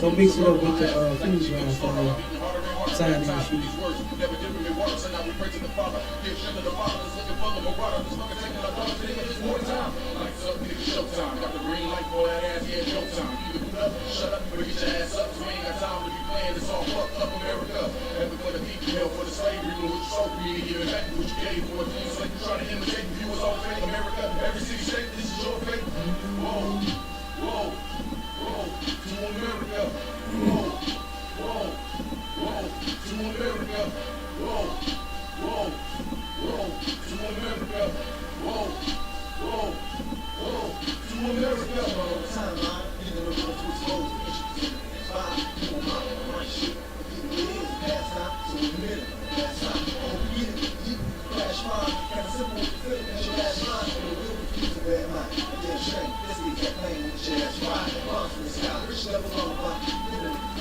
Don't mix it up with the food ground for the side of the sheet. Got the green light for that ass, yeah, joke time. Either put up, shut up, or get your ass up. So we ain't got time to be playing this all fucked up America. Never gonna keep you hell for the slavery, but what you sold for you, give it back what you gave for it. It's like you trying to imitate the viewers all fake America. Every city state, this is your fate. Whoa, whoa, whoa, to America. Whoa, whoa, whoa, to America. Whoa, whoa, whoa, to America. Whoa, whoa, whoa, to America. Timeline, you know, to expose issues. Five, people, my shit. Pass out to a minute. Pass out. Oh, get it. You flash mine. Kind of simple. That's your last line. And it will refuse to bear mine. A damn shame. Let's get that plane with your ass right. Bombs from the sky. Rich level lullaby.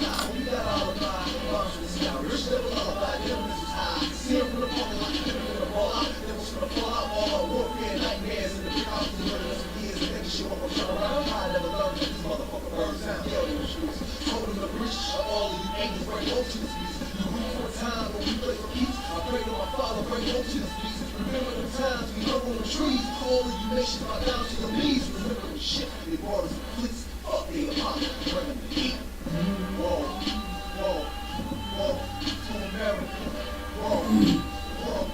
Nah, we got all of mine. Bombs from the sky. Rich level lullaby. Them this is high. See them from the parking lot. Them from the ball out. Them was from the fall out. All our warfare nightmares in the big house. The murder of years. And niggas show up. I'm trying to ride. I never learned that this motherfucker burns down. Hell in the streets. Holding the bridge. All of you angels bring hope to the streets. You root for a time when we play for peace. I pray to my father, bring hope to the streets. Remember the times we hung on the trees. All of you nations bow down to your knees. Remember the shit they brought us fleets. Fuck the Apollo, bring them the heat. Whoa, whoa, whoa, to America. Whoa, whoa,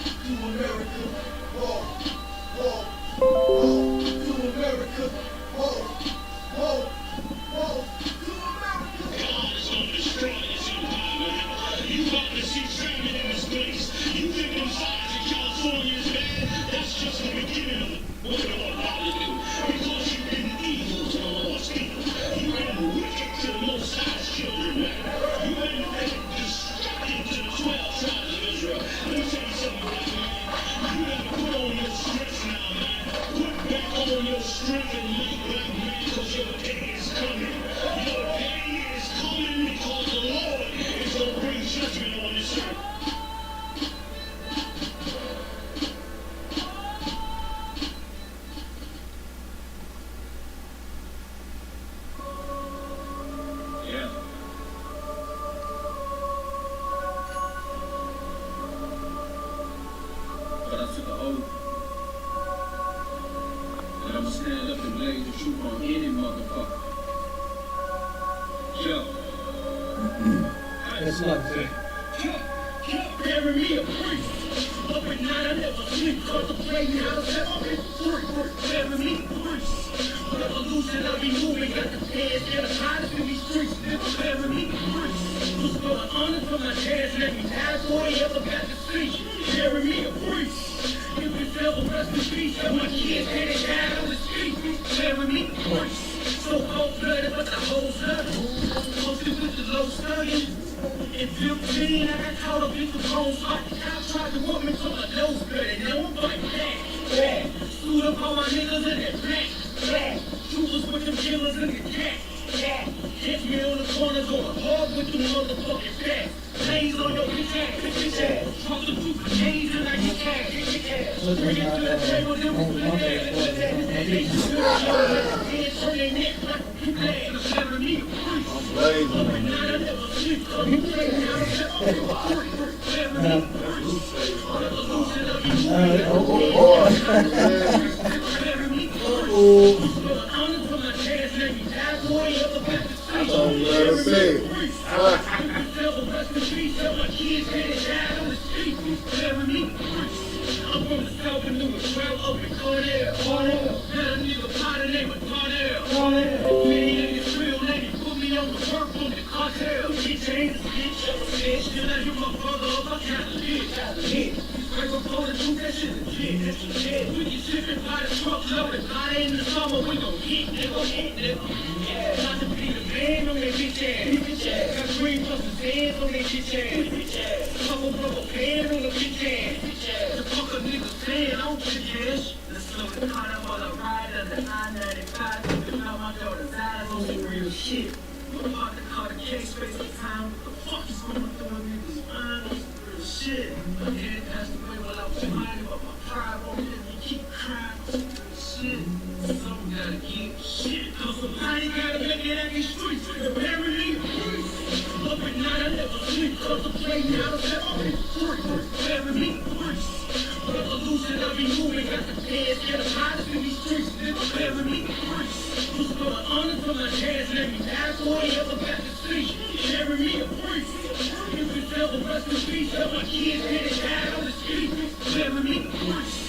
to America. Whoa, whoa, whoa, to America. Whoa, whoa, whoa, to America. God is gonna destroy this empire. You about to see famine in this place. You think them fires in California is bad? That's just the beginning of it. What do I about to do? Because you've been evil to the Lord's kingdom. You've been wicked to the Most High's children, man. You've been destructive to the 12 tribes of Israel. Let me tell you something, black man. You gotta put on your strength now, man. Put back on your strength and might, black man, because your day is coming. Your day is coming because the Lord is going to bring judgment on this earth. Yeah. But I took an oath that I'm gonna stand up and blaze the truth on any motherfucker. Yo. That's not good. Bury me a priest. Up at night I never sleep. Contemplating how to set up in free. Bury me a priest. Revolution I be moving. Got the pants and the hottest in these streets. Bury me a priest. Who's gonna honor for my chance? Let me die for the ever got to see. Bury me a priest. Give yourself a rest in peace. And my kids headed down on the street. Bury me a priest. So cold-blooded, but the whole blooded. Posted with the low stallion. In 15, I got caught up in the wrong spot. Cops tried to want me till my nose blooded. Now I'm fighting back, back. Suit up all my niggas in that black, black. Shooters with them killers in the cat, cat. Catch me on the corner going hard with the motherfucking facts. Chains on your bitch ass. Talk the truth for chains and I get cash, get cash. Bring it to the table, then we play that. They shoot your head, turn their neck like a flag. The seven me a priest. Up at night I never sleep. Shit. What about the car, the case, space, the time? What the fuck is going through in niggas' minds? Real shit. My dad passed away while I was minding, but my pride won't let me keep crying. Real shit. Something gotta give shit. Cause somebody gotta make get at these streets. Preparing me a priest. Up at night, I never sleep. Contemplating how to set up free. Preparing me a priest. Revolution, I be moving. Got the pants, get the hottest in these streets. Preparing me a priest. Lose for my honor, for my chance. Let me die for you ever got to see. Preparing me a priest. You can tell the rest of peace. Tell my kids getting died on the street. Preparing me a priest.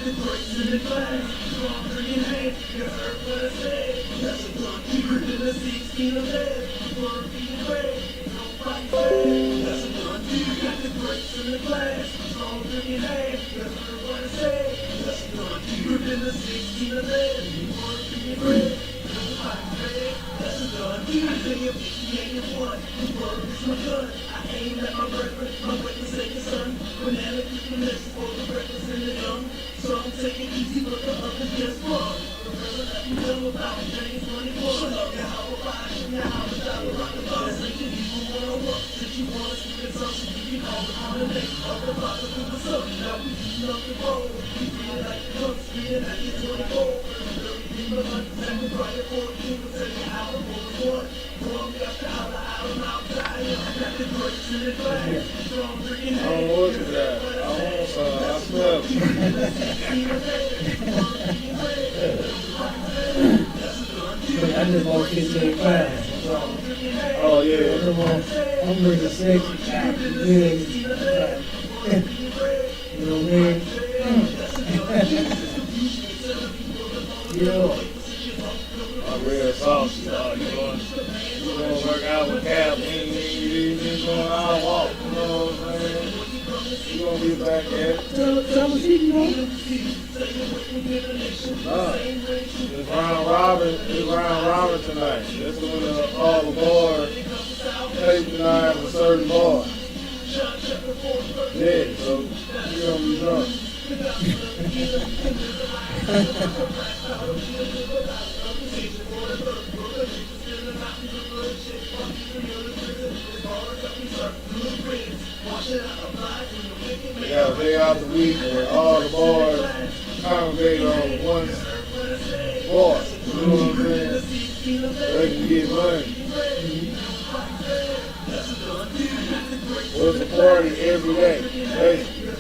The grace in the glass, stronger in hand, you heard what I said. That's a gun deeper than a 16 of lead. Word being read, nobody said. That's a gun deeper, got the grace in the glass, stronger in hand, you heard what I said. That's a gun deeper than a 16 of lead. Word being read, nobody said. That's a gun deeper than a 58 and 1. The word is my gun. I aim at my brethren, my weapons take the sun. Banana keep the message for the reckless and the young. Some take it easy, but the others just run. The brother that you know about James 21. Yeah, how about you now? How about the rock the bottom? Say to people wanna work. Since you wanna speak in tongues, you can call it on the name of the Father through the Son. Now we eating up the road. We feel like the drums, feeling like it's 24. People understand the brighter 14 will tell you how the war was won. From after hour, I'm outside. I got the grace in the glass. Strong drinking I don't know what you got. I smell it. I just walked into the class. Oh, yeah. I'm bringing sexy back. You know what I mean? Yo. I'm real saucy, dog. You gonna work out with Cap. You just going out walk. You know what I'm saying? You gonna be back there. Tell us, you know. It's round robin tonight. That's when all the boys patronize a certain boy. Yeah, so you gonna be drunk. They got a day out the week where all the boys congregate on one boy. You know what I'm saying? They can get money. It's a party every day, basically.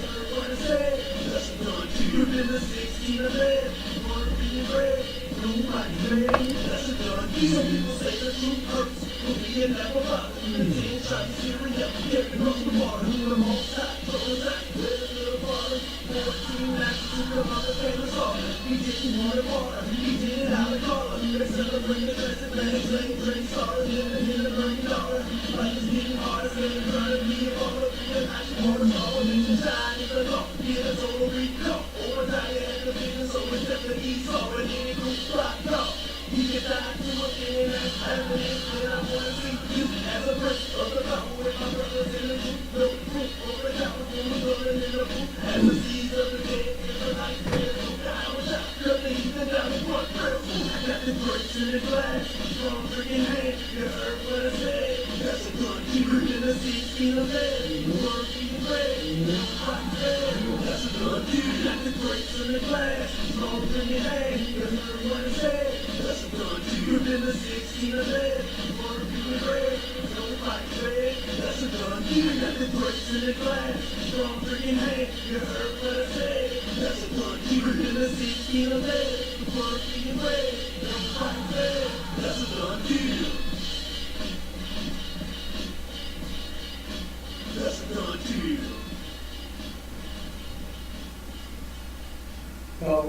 All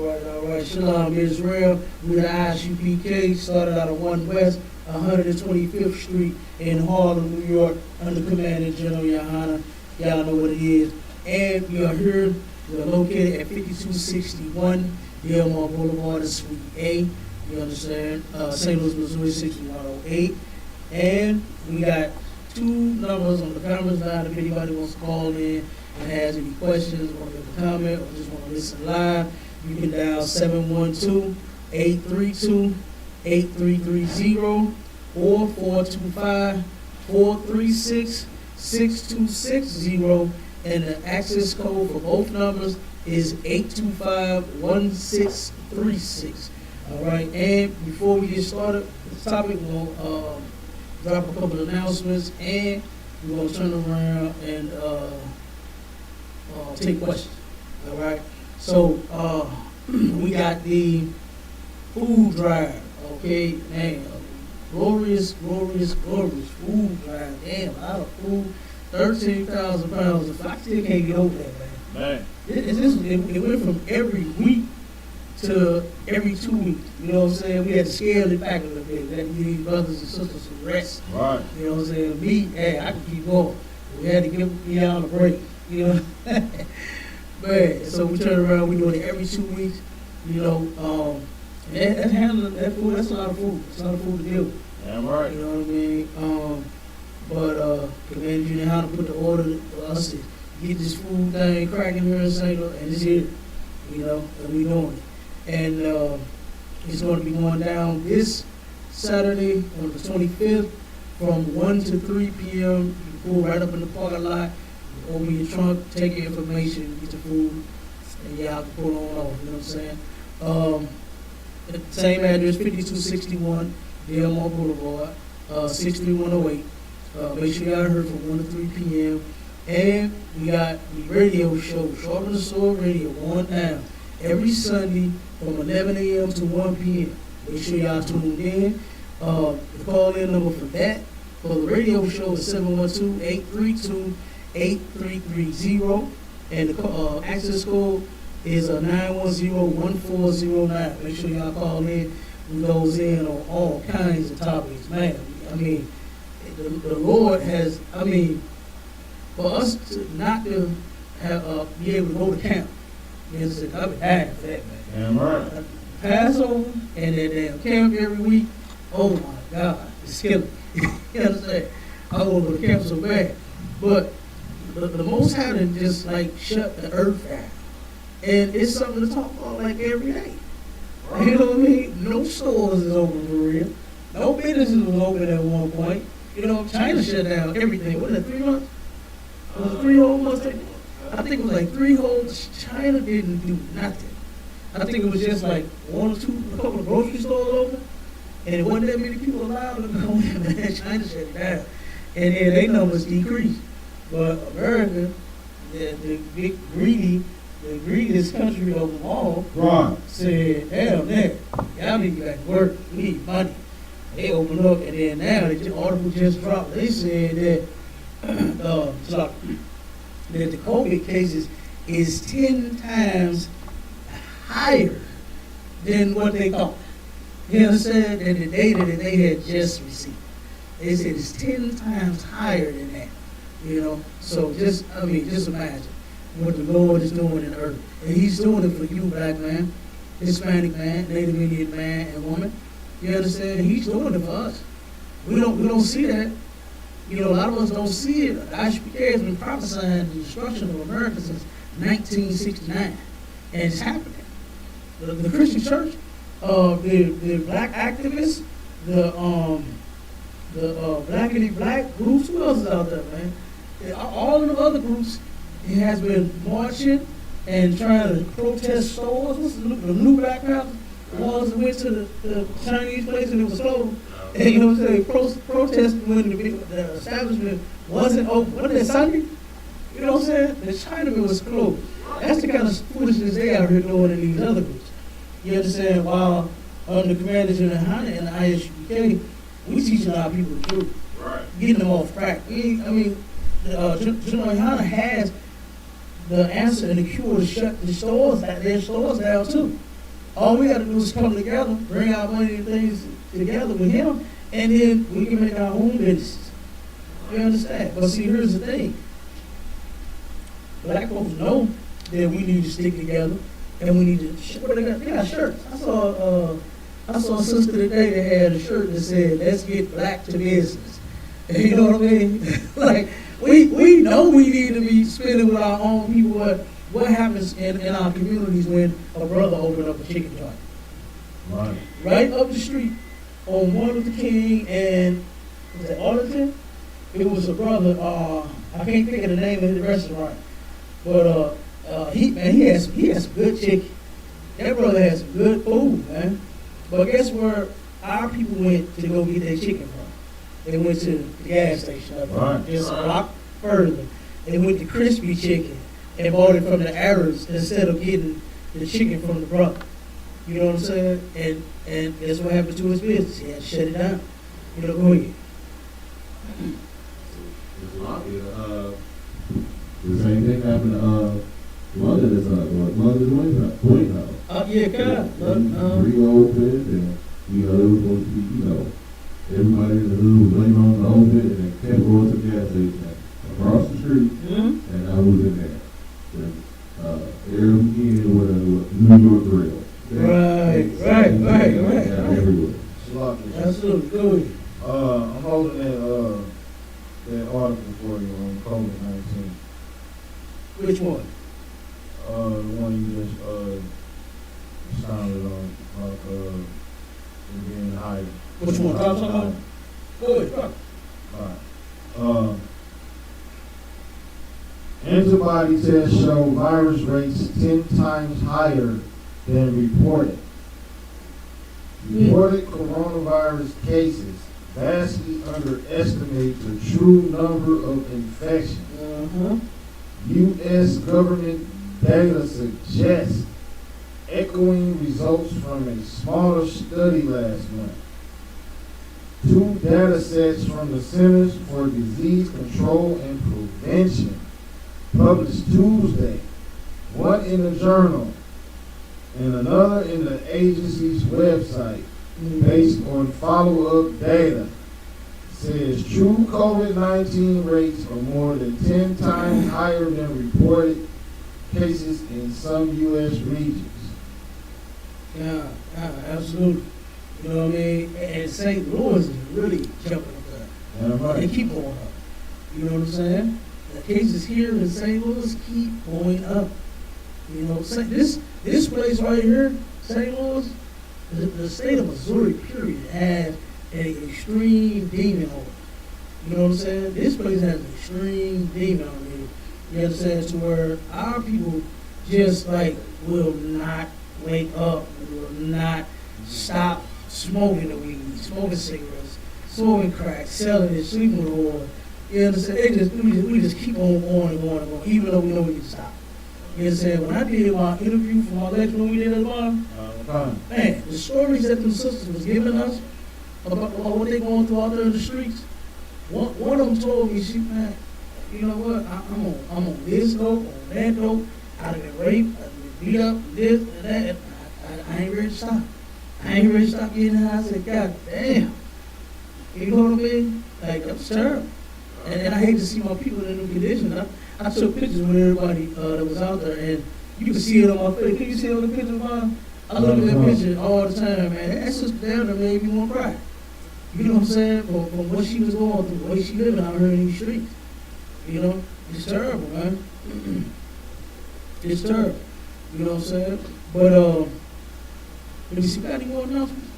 right. Shalom, Israel. We're the ISUPK. Started out of 1 West, 125th Street in Harlem, New York, under Commander General Yohana. Y'all know what it is. And we are here. We are located at 5261 Delmar Boulevard, Suite A. You understand? St. Louis, Missouri, 6108. And we got 2 numbers on the conference line if anybody wants to call in and has any questions, want to leave a comment, or just want to listen live. You can dial 712-832-8330 or 425-436-6260. and the access code for both numbers is 825-1636. All right, and before we get started with the topic, we'll drop a couple of announcements, and we're going to turn around and take questions. All right, so we got the food drive. Okay, man, glorious food drive. Damn, a lot of food. 13,000 pounds. If I still can't get over that, man. It went from every week to every 2 weeks. You know what I'm saying? We had to scale it back a little bit. We had to give these brothers and sisters some rest. Right. You know what I'm saying? Me, hey, I can keep going. We had to give me out a break. You know? Man, so we turn around, we do it every 2 weeks. You know, that's handling that food, that's a lot of food. It's a lot of food to deal with. Damn right. You know what I mean? But Commander Junior Hunter put the order for us to get this food thing cracking here in St. Louis, and it's here. You know, and we doing it. And it's going to be going down this Saturday on the 25th from 1 to 3 p.m. You pull right up in the parking lot, open your trunk, take your information, get your food, and y'all can pull on off. You know what I'm saying? At the same address, 5261 Delmar Boulevard, 63108. Make sure y'all heard from 1 to 3 p.m. And we got the radio show, Sharpen the Sword Radio, going down every Sunday from 11 a.m. to 1 p.m. Make sure y'all tuned in. The call-in number for that, for the radio show, is 712-832-8330. And the access code is 910-1409. Make sure y'all call in. We goes in on all kinds of topics. Man, I mean, the Lord has, I mean, for us to not to have, be able to go to camp, you know, I've been dying for that, man. Damn right. Passover and that damn camp every week, oh my God, it's killing me. You understand? I want to go to camp so bad. But the Most High done just like shut the earth down. And it's something to talk about like every day. You know what I mean? No stores is open for real. No businesses was open at one point. You know, China shut down everything. What is it, 3 months? Was it 3 whole months? I think it was like 3 whole. China didn't do nothing. I think it was just like 1 or 2, a couple of grocery stores open, and it wasn't that many people allowed to go in, man. China shut it down. And then their numbers decreased. But America, the big the greediest country of them all, Right. said, hell, man, y'all need to get back to work. We need money. They opened up, and then now the article just dropped. They said that that the COVID cases is 10 times higher than what they thought. You understand? Than the data that they had just received. They said it's 10 times higher than that. You know? So just imagine what the Lord is doing in the earth. And He's doing it for you, black man, Hispanic man, Native Indian man and woman. You understand? He's doing it for us. We don't see that. You know, a lot of us don't see it. The ISPK has been prophesying the destruction of America since 1969. And it's happening. The Christian church, the black activists, the black and black groups, who else is out there, man? All of the other groups, it has been marching and trying to protest stores. What's the new Black Panthers? The ones that went to the Chinese place and it was closed. And you know what I'm saying? Protesting when the establishment wasn't open. Wasn't it Sunday? You know what I'm saying? The Chinaman was closed. That's the kind of foolishness they out here doing in these other groups. You understand? While under Commander Junior Hunter and the ISUPK, we teaching our people the truth. Right. Getting them off track. Junior Hunter has the answer and the cure to shut their stores down too. All we got to do is come together, bring our money and things together with him, and then we can make our own businesses. You understand? But see, here's the thing. Black folks know that we need to stick together, and we need to. They got shirts. I saw a sister today that had a shirt that said, "Let's get black to business." And you know what I mean? Like we know we need to be spending with our own people. What happens in our communities when a brother opened up a chicken joint? Right. Right up the street on Martin Luther King and was it Arlington? It was a brother. I can't think of the name of the restaurant. But he has some good chicken. That brother has some good food, man. But guess where our people went to go get their chicken from? They went to the gas station up there, Right. just a block further. They went to Crispy Chicken and bought it from the Arabs instead of getting the chicken from the brother. You know what I'm saying? And guess what happened to his business? He had to shut it down. You know, go ahead. The same thing happened to London is London's Point House. Yeah, God. Reopened, and there was going to be, everybody in the hood was waiting on the open, and they kept going to the gas station across the street, and I was in there. And, every weekend with New York Grill. Right. Everywhere. Sloppy. Absolutely. Go ahead. I'm holding that article for you on COVID-19. Which one? The one you just sounded on, about it being higher. Which one? Talk about it. Go ahead. Talk. Alright. Antibody tests show virus rates 10 times higher than reported. Reported coronavirus cases vastly underestimate the true number of infections. U.S. government data suggests, echoing results from a smaller study last month. 2 data sets from the Centers for Disease Control and Prevention published Tuesday, one in the journal and another in the agency's website, based on follow-up data, says true COVID-19 rates are more than 10 times higher than reported cases in some U.S. regions. Yeah, absolutely. You know what I mean? And St. Louis is really jumping up there. Am I They right? keep going up. You know what I'm saying? The cases here in St. Louis keep going up. You know, this place right here, St. Louis, the state of Missouri, period, has an extreme demon on it. You know what I'm saying? This place has an extreme demon on it. You understand? To where our people just like will not wake up, will not stop smoking the weed, smoking cigarettes, smoking crack, selling it, sleeping with oil. You understand? We just keep on going and going and going, even though we know we can stop. You understand? When I did my interview for my lecture when we did at the bottom, man, the stories that the sisters was giving us about what they going through out there in the streets, one of them told me, she, man, you know what, I'm on this dope, on that dope, I've been raped, I've been beat up, this and that, and I ain't ready to stop. I ain't ready to stop getting high. I said, God damn. You know what I mean? Like, that's terrible. And I hate to see my people in them conditions. I took pictures with everybody that was out there, and you can see it on my face. Can you see it on the picture, Mom? I look at that picture all the time, man. That's just down there made me want to cry. You know what I'm saying? From what she was going through, the way she living out here in these streets. You know? It's terrible, man. It's terrible. You know what I'm saying? But, let me see, got any more announcements?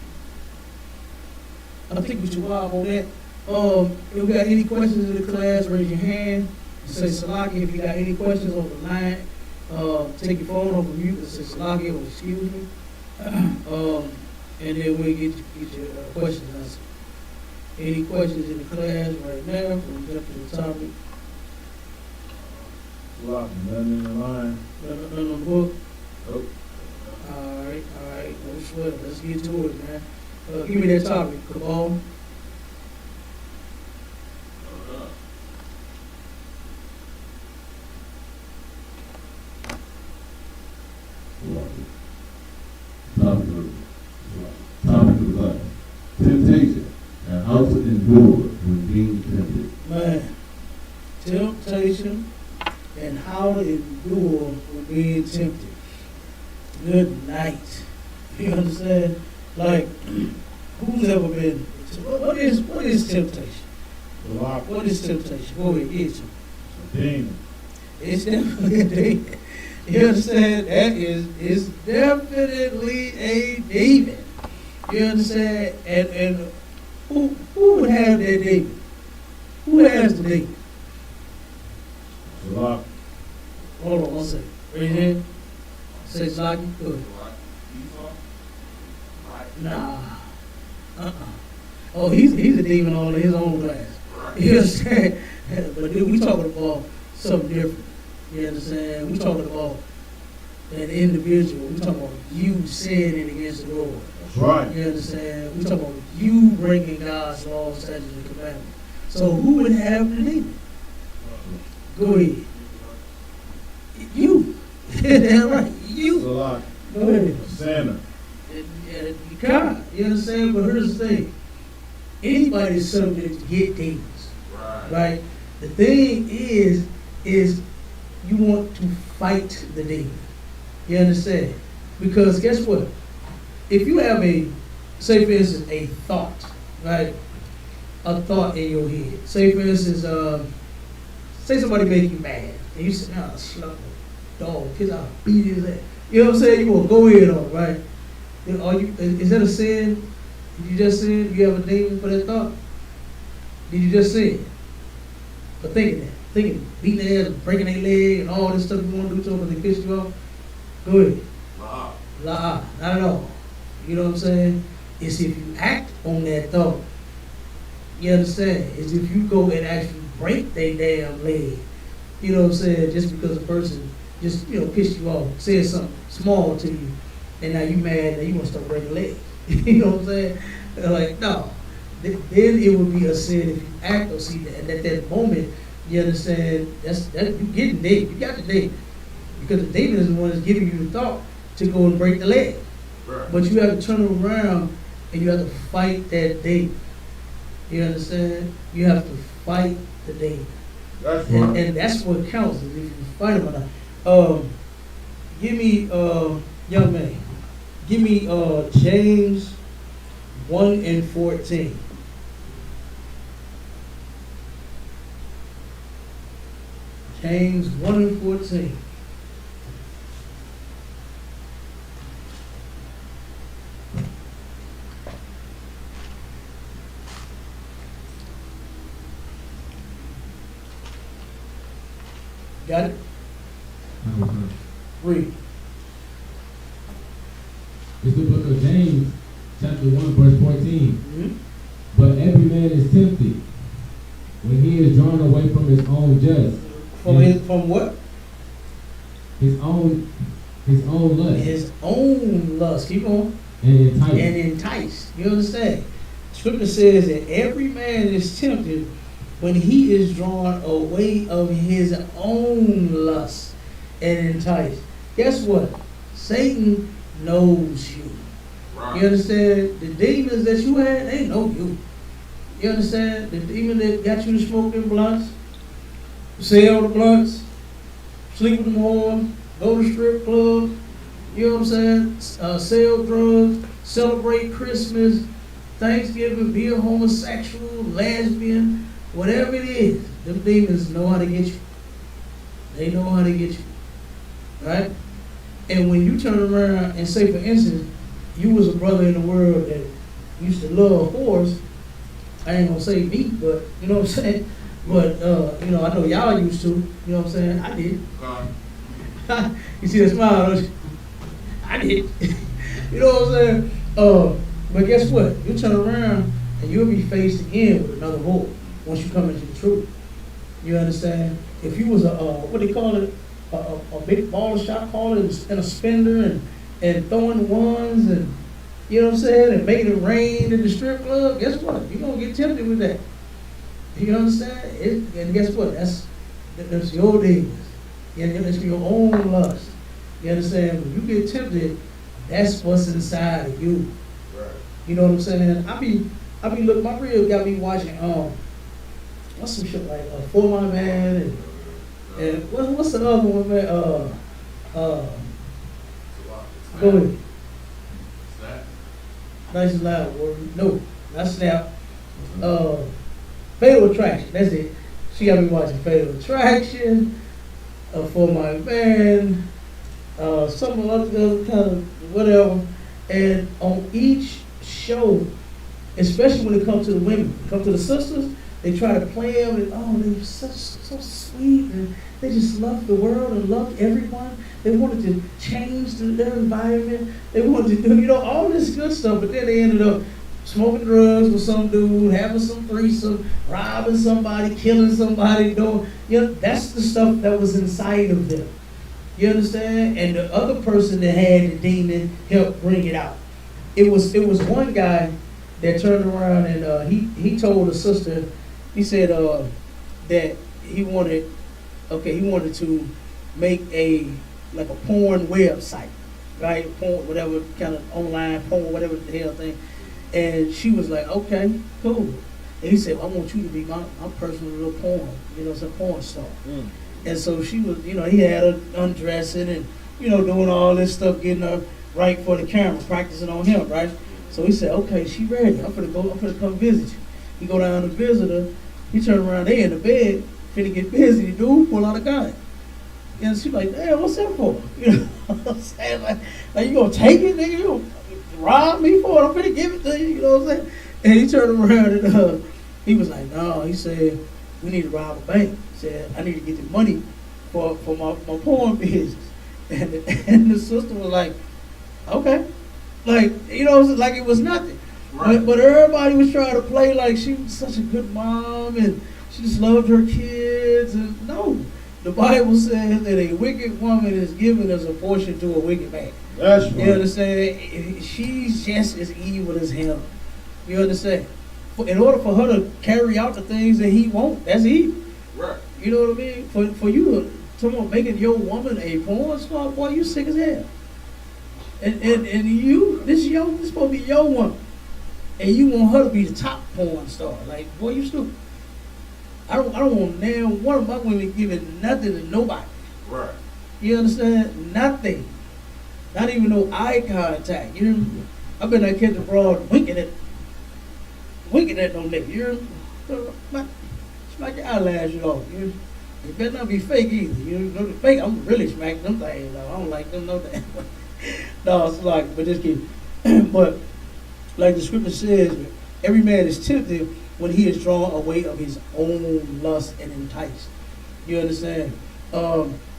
I think we should wild on that. If we got any questions in the class, raise your hand. Say Salaki if you got any questions on the line. Take your phone off of mute and say Salaki or excuse me. And then we'll get your questions answered. Any questions in the class right now? We'll jump to the topic. Nothing in the line. None on the book? Nope. All right. No sweat. Let's get to it, man. Give me that topic, Cabal. Topic of life. Temptation and how to endure when being tempted. Man, temptation and how to endure when being tempted. Good night. You understand? Like, who's ever been? What is temptation? What is temptation? Go ahead, get you. Demon. It's definitely a demon. You understand? That is definitely a demon. You understand? And who would have that demon? Who has the demon? Hold on one second. Raise your hand. Say Slocky. Good. Nah. Oh, he's a demon all in his own class. You understand? But then we talking about something different. You understand? We talking about an individual. We talking about you sinning against the Lord. That's right. You understand? We talking about you breaking God's laws, statutes, and commandments. So who would have the demon? Go ahead. You. That's right. You. Salaki. Go ahead. Santa. God, you understand? But here's the thing. Anybody's subject to get demons. Right? The thing is you want to fight the demon. You understand? Because guess what? If you have say for instance, a thought, right? A thought in your head. Say for instance, say somebody make you mad. And you say, nah, slug dog, kids, I'll beat his ass. You know what I'm saying? You want to go ahead on, right? Is that a sin? Did you just sin? You have a demon for that thought? Did you just sin? But thinking beating their ass, breaking their leg, and all this stuff you want to do to them when they piss you off, go ahead. La, not at all. You know what I'm saying? It's if you act on that thought. You understand? It's if you go and actually break their damn leg. You know what I'm saying? Just because a person just, pissed you off, said something small to you, and now you mad, and you want to start breaking legs. You know what I'm saying? They're like, no. Then it would be a sin if you act or see that. And at that moment, you understand, you getting demon. You got the demon. Because the demon is the one that's giving you the thought to go and break the leg. Right. But you have to turn around and you have to fight that demon. You understand? You have to fight the demon. That's right. And that's what counts, is if you fight him or not. Give me, young man, give me James 1:14. James 1:14. Got it? Read. It's the book of James, chapter 1, verse 14. Mm-hmm. But every man is tempted when he is drawn away from his own just. From what? His own lust. His own lust. Keep on. And enticed. And enticed. You understand? Scripture says that every man is tempted when he is drawn away of his own lust and enticed. Guess what? Satan knows you. Right. You understand? The demons that you had, they know you. You understand? The demon that got you to smoke them blunts, sell the blunts, sleep with them whores, go to strip clubs, you know what I'm saying? Sell drugs, celebrate Christmas, Thanksgiving, be a homosexual, lesbian, whatever it is, them demons know how to get you. They know how to get you. Right? And when you turn around and say, for instance, you was a brother in the world that used to love whores, I ain't gonna say me, but you know what I'm saying? But I know y'all used to, you know what I'm saying? I did. You see that smile, don't you? I did. You know what I'm saying? But guess what? You turn around and you'll be faced again with another whore once you come into the truth. You understand? If you was what they call it, a big baller shot caller and a spender and throwing ones and, you know what I'm saying, and making it rain in the strip club, guess what? You're going to get tempted with that. You understand? And guess what? That's your demons. It's your own lust. You understand? When you get tempted, that's what's inside of you. Right. You know what I'm saying? I be look, my reel got me watching what's some shit like For My Man and what's the other one, man? Go ahead. Snap. Nice and loud word. No, not Snap. Fatal Attraction. That's it. She got me watching Fatal Attraction, For My Man, some other kind of whatever. And on each show, especially when it comes to the women, come to the sisters, they tried to play them, and oh, they were so sweet, and they just loved the world and loved everyone. They wanted to change their environment. They wanted to do, all this good stuff, but then they ended up smoking drugs with some dude, having some threesome, robbing somebody, killing somebody, that's the stuff that was inside of them. You understand? And the other person that had the demon helped bring it out. It was one guy that turned around and he told a sister, he said that he wanted to make a porn website, right? Porn, whatever kind of online porn, whatever the hell thing. And she was like, okay, cool. And he said, I want you to be my personal little porn, it's a porn star. And so she was, he had her undressing and, doing all this stuff, getting her right for the camera, practicing on him, right? So he said, okay, she ready. I'm finna come visit you. He go down to visit her. He turn around, they in the bed, finna get busy. The dude pull out a gun. And she like, damn, what's that for? You know what I'm saying? Like you gonna take it, nigga? You gonna rob me for it? I'm finna give it to you, you know what I'm saying? And he turned around and he was like, no, he said, we need to rob a bank. He said, I need to get the money for my porn business. And the sister was like, okay. Like, like it was nothing. Right. But everybody was trying to play like she was such a good mom and she just loved her kids. And no, the Bible says that a wicked woman is given as a portion to a wicked man. That's right. You understand? She's just as evil as him. You understand? In order for her to carry out the things that he wants, that's evil. Right. You know what I mean? For you to making your woman a porn star, boy, you sick as hell. And you, this supposed to be your woman. And you want her to be the top porn star. Like, boy, you stupid. I don't want now one of my women giving nothing to nobody. Right. You understand? Nothing. Not even no eye contact. You know? I've been that kid abroad winking at no nigga. You know? Smack your eyelashes off. You better not be fake either. You know, the fake, I'm really smacking them things. I don't like them no damn way. No, it's like, but just kidding. But like the scripture says, every man is tempted when he is drawn away of his own lust and enticed. You understand?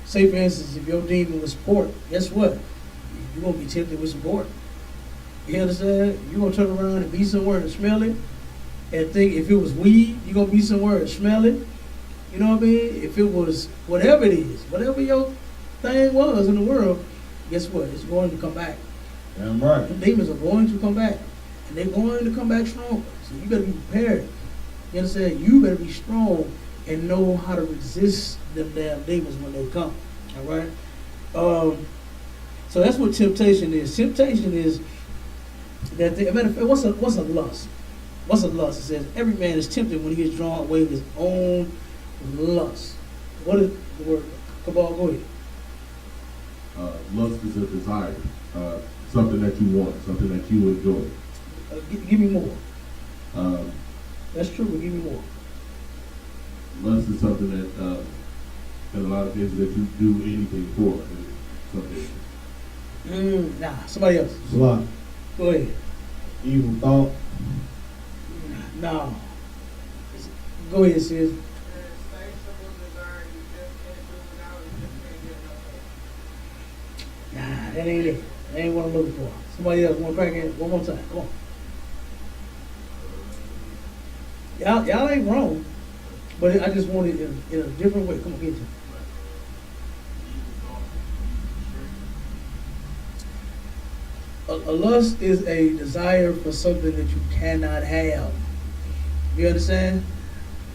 Say for instance, if your demon was pork, guess what? You're gonna be tempted with some pork. You understand? You're gonna turn around and be somewhere and smell it, and think if it was weed, you're gonna be somewhere and smell it. You know what I mean? If it was whatever it is, whatever your thing was in the world, guess what? It's going to come back. Damn right. The demons are going to come back. And they're going to come back stronger. So you better be prepared. You understand? You better be strong and know how to resist them damn demons when they come. All right? So that's what temptation is. Temptation is that, matter of fact, what's a lust? What's a lust? It says, every man is tempted when he is drawn away with his own lust. What is the word? Cabal, go ahead. Lust is a desire, something that you want, something that you enjoy. Give me more. Um, That's true, but give me more. Lust is something that, in a lot of cases, that you do anything for. Something. Nah, somebody else. Slot. Go ahead. Evil thought. No. Go ahead, sis. Nah, that ain't it. That ain't what I'm looking for. Somebody else want to crack it one more time. Come on. Y'all ain't wrong, but I just want it in a different way. Come on, get you. A lust is a desire for something that you cannot have. You understand?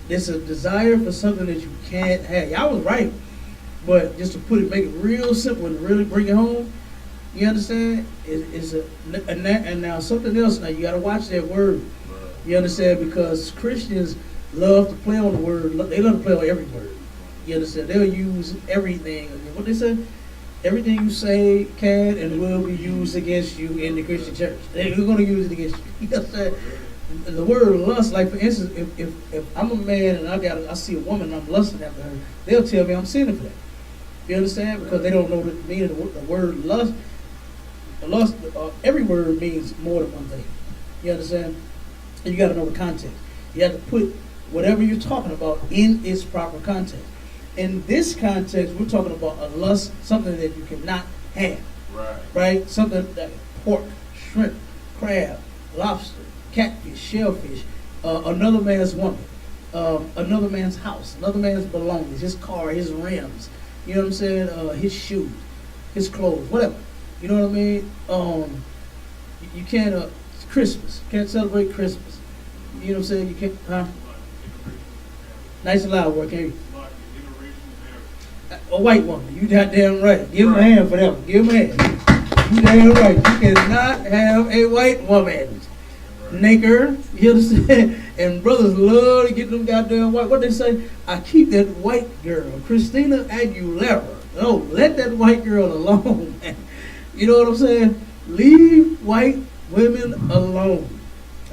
It's a desire for something that you can't have. Y'all was right, but just to make it real simple and really bring it home, you understand? And now something else. Now you got to watch that word. You understand? Because Christians love to play on the word. They love to play on every word. You understand? They'll use everything. What they say? Everything you say can and will be used against you in the Christian church. They're going to use it against you. You understand? The word lust, like for instance, if I'm a man and I see a woman and I'm lusting after her, they'll tell me I'm sinning for that. You understand? Because they don't know the meaning of the word lust. Lust, every word means more than one thing. You understand? And you got to know the context. You have to put whatever you're talking about in its proper context. In this context, we're talking about a lust, something that you cannot have, Right. right? Something like pork, shrimp, crab, lobster, catfish, shellfish, another man's woman, another man's house, another man's belongings, his car, his rims, you know what I'm saying? His shoes, his clothes, whatever. You know what I mean? You can't, Christmas, can't celebrate Christmas. You know what I'm saying? You can't, huh? Nice and loud work, ain't you? A white woman, you goddamn right. Give him a hand for that one. Give him a hand. You damn right. You cannot have a white woman. Nigger, you understand? And brothers love to get them goddamn white. What they say? I keep that white girl, Christina Aguilera. No, let that white girl alone, man. You know what I'm saying? Leave white women alone.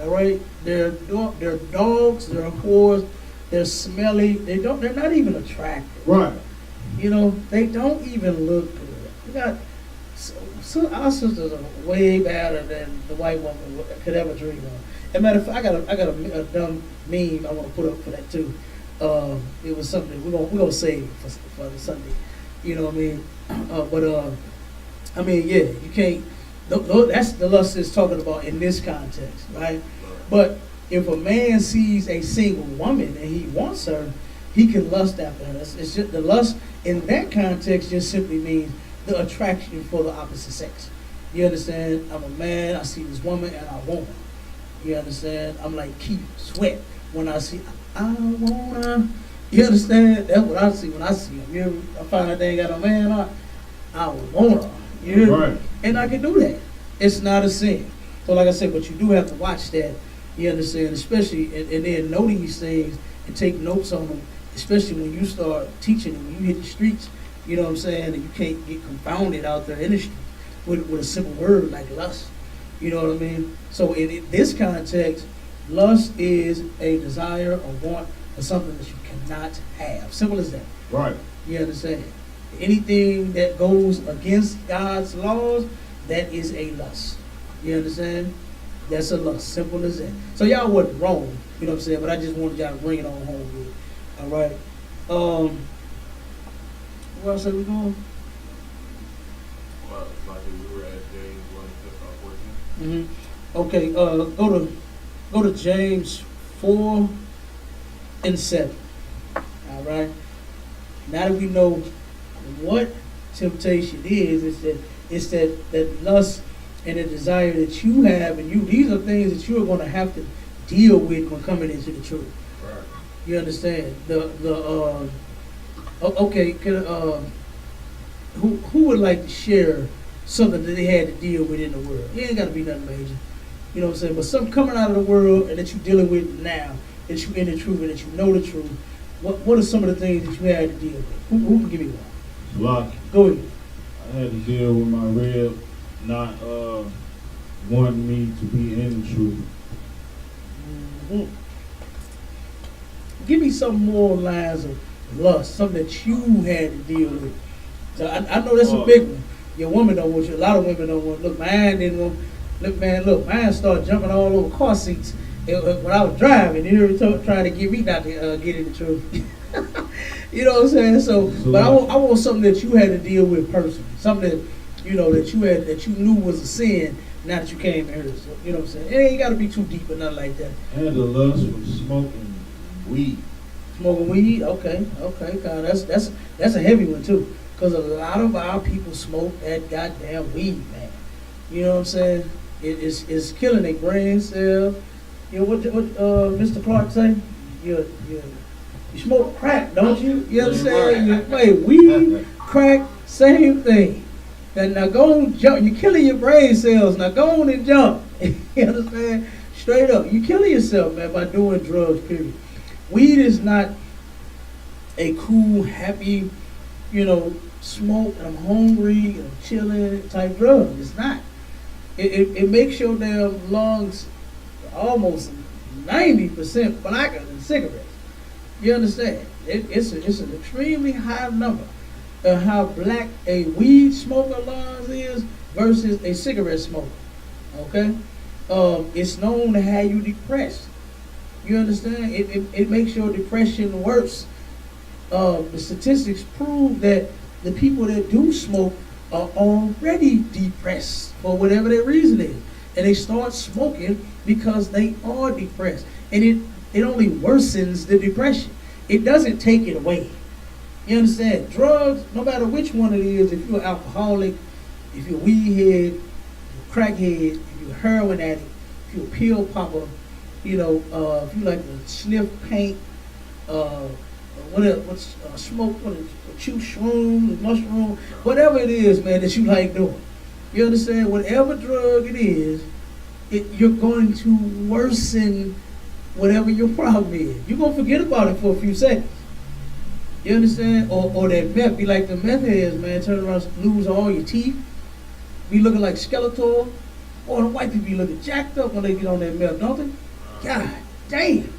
All right? They're dogs, they're whores, they're smelly, they're not even attractive. Right. You know, they don't even look good. We got so our sisters are way better than the white woman could ever dream of. As a matter of fact, I got a dumb meme I want to put up for that too. It was something we're gonna save for the Sunday. You know what I mean? I mean, yeah, you can't. That's the lust is talking about in this context, right? But if a man sees a single woman and he wants her, he can lust after her. It's just the lust in that context just simply means the attraction for the opposite sex. You understand? I'm a man, I see this woman and I want her. You understand? I'm like Keith Sweat when I see I want her. You understand? That's what I see when I see him. I find that they ain't got a man, I want her. You know? Right. And I can do that. It's not a sin. So like I said, but you do have to watch that. You understand? Especially, and then know these things and take notes on them, especially when you start teaching them, when you hit the streets, you know what I'm saying, and you can't get confounded out there in the street with a simple word like lust. You know what I mean? So in this context, lust is a desire or want for something that you cannot have. Simple as that. Right. You understand? Anything that goes against God's laws, that is a lust. You understand? That's a lust. Simple as that. So y'all wasn't wrong, you know what I'm saying? But I just wanted y'all to bring it on home with it. All right. Where else are we going? Well, like we were at James 1, 14. Okay. Go to James 4 and 7. All right. Now that we know what temptation is that lust and the desire that you have, and these are things that you are going to have to deal with when coming into the truth. Right. You understand? Who would like to share something that they had to deal with in the world? It ain't got to be nothing major. You know what I'm saying? But something coming out of the world and that you're dealing with now, that you're in the truth and that you know the truth. What are some of the things that you had to deal with? Who can give me one? Block. Go ahead. I had to deal with my rib not wanting me to be in the truth. Mhm. Give me some more lines of lust, something that you had to deal with. So I know that's a big one. Your woman don't want you. A lot of women don't want. Look, mine didn't want. Look, man, mine started jumping all over car seats when I was driving. You know, trying to get me not to get in the truth. You know what I'm saying? So, but I want something that you had to deal with personally. Something that that you knew was a sin. Now that you came here, so, you know what I'm saying? It ain't got to be too deep or nothing like that. I had the lust for smoking weed. Smoking weed, okay, God, that's a heavy one too, because a lot of our people smoke that goddamn weed, man. You know what I'm saying? It's killing their brain cells. You know what Mr. Clark say? You smoke crack, don't you? You understand? You play weed, crack, same thing. Now go on, jump. You're killing your brain cells. Now go on and jump. You understand? Straight up, you're killing yourself, man, by doing drugs. Period. Weed is not a cool, happy, smoke, and I'm hungry, and I'm chilling type drug. It's not. It makes your damn lungs almost 90% blacker than cigarettes. You understand? It's an extremely high number of how black a weed smoker lungs is versus a cigarette smoker. Okay? It's known to have you depressed. You understand? It makes your depression worse. The statistics prove that the people that do smoke are already depressed for whatever their reason is. And they start smoking because they are depressed. And it only worsens the depression. It doesn't take it away. You understand? Drugs, no matter which one it is, if you're an alcoholic, if you're a weed head, if you're a crackhead, if you're a heroin addict, if you're a pill popper, you know, if you like to sniff paint, smoke, chew shrooms, mushroom, whatever it is, man, that you like doing. You understand? Whatever drug it is, you're going to worsen whatever your problem is. You're going to forget about it for a few seconds. You understand? Or that meth, be like the meth heads, man, turn around, lose all your teeth, be looking like Skeletor. Or the white people be looking jacked up when they get on that meth, don't they? God damn.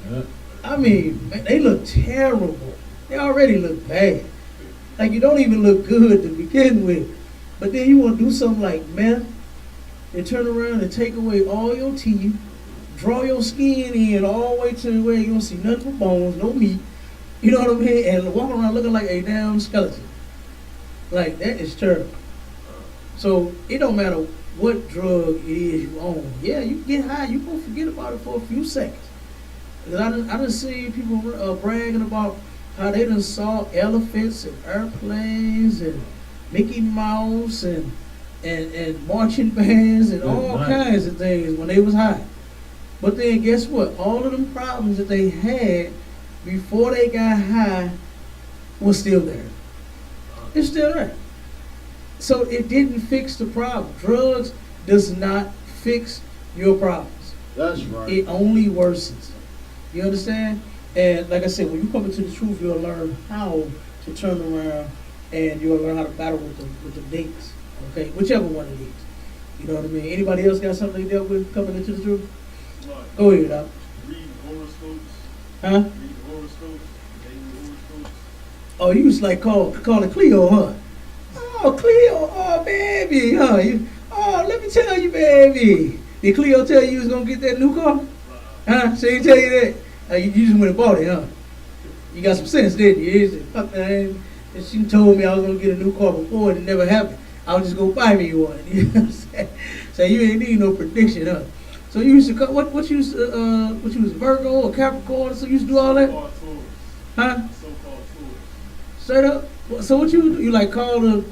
Yeah. I mean, man, they look terrible. They already look bad. Like you don't even look good to begin with. But then you want to do something like meth, and turn around and take away all your teeth, draw your skin in all the way to where you don't see nothing but bones, no meat. You know what I mean? And walk around looking like a damn skeleton. Like, that is terrible. So it don't matter what drug it is you own. Yeah, you get high, you gonna forget about it for a few seconds. Cause I done seen people bragging about how they done saw elephants and airplanes and Mickey Mouse and marching bands and all kinds of things when they was high. But then guess what? All of them problems that they had before they got high was still there. It's still there. So it didn't fix the problem. Drugs does not fix your problems. That's right. It only worsens them. You understand? And like I said, when you come into the truth, you'll learn how to turn around and you'll learn how to battle with the dates. Okay? Whichever one it is. You know what I mean? Anybody else got something they dealt with coming into the truth? Right. Go ahead, Doc. Read horoscopes. Huh? Read horoscopes. Daily horoscopes. Oh, you was like calling Cleo, huh? Oh, Cleo, oh, baby, huh? Let me tell you, baby. Did Cleo tell you was going to get that new car? Huh? She didn't tell you that? You just went and bought it, huh? You got some sense, didn't you? You said, fuck that. And she told me I was going to get a new car before and it never happened. I was just going to buy me one. You know what I'm saying? So you ain't need no prediction, huh? So you used to, what you was Virgo or Capricorn, so you used to do all that? So-called Taurus. Huh? So-called Taurus. Straight up? So what you like call the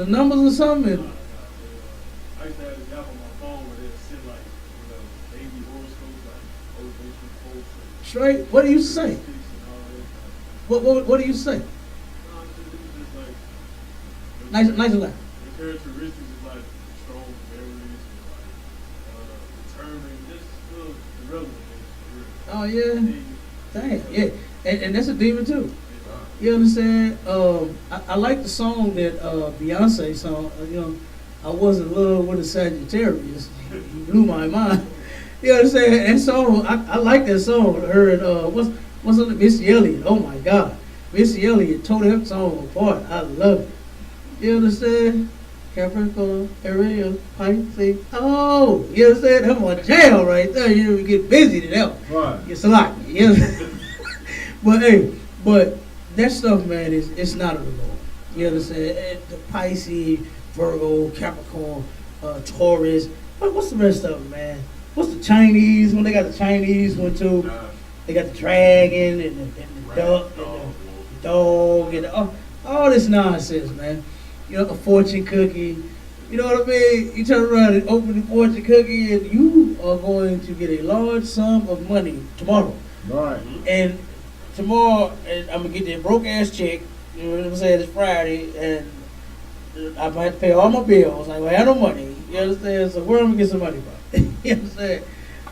numbers or something? And, I used to have this app on my phone where they'd send like, daily horoscopes, like motivational quotes and straight? What do you say? statistics and all that. What do you say? It was just like Nice and loud. the characteristics is like strong memories and like determined, just irrelevant things for real. Oh yeah. They- Dang. Yeah. And that's a demon too. You understand? I like the song that Beyonce song. I was in love with a Sagittarius. He blew my mind. You understand? That song, I like that song. Her and what's on Missy Elliott? Oh my God, Missy Elliott tore that song apart. I love it. You understand? Capricorn, Ariel, Pisces. Oh, you understand? That's my jam right there. You get busy to that one. Right. It's a lot. You know? but that stuff, man, it's not of the Lord. You understand? The Pisces, Virgo, Capricorn, Taurus. What's the rest of them, man? What's the Chinese? When they got the Chinese one too, they got the dragon and the duck and the dog and all this nonsense, man. A fortune cookie. You know what I mean? You turn around and open the fortune cookie, and you are going to get a large sum of money tomorrow. Right. And tomorrow, I'm gonna get that broke ass check. You know what I'm saying? It's Friday, and I'm gonna have to pay all my bills. I don't have no money. You understand? So where am I gonna get some money from? You understand?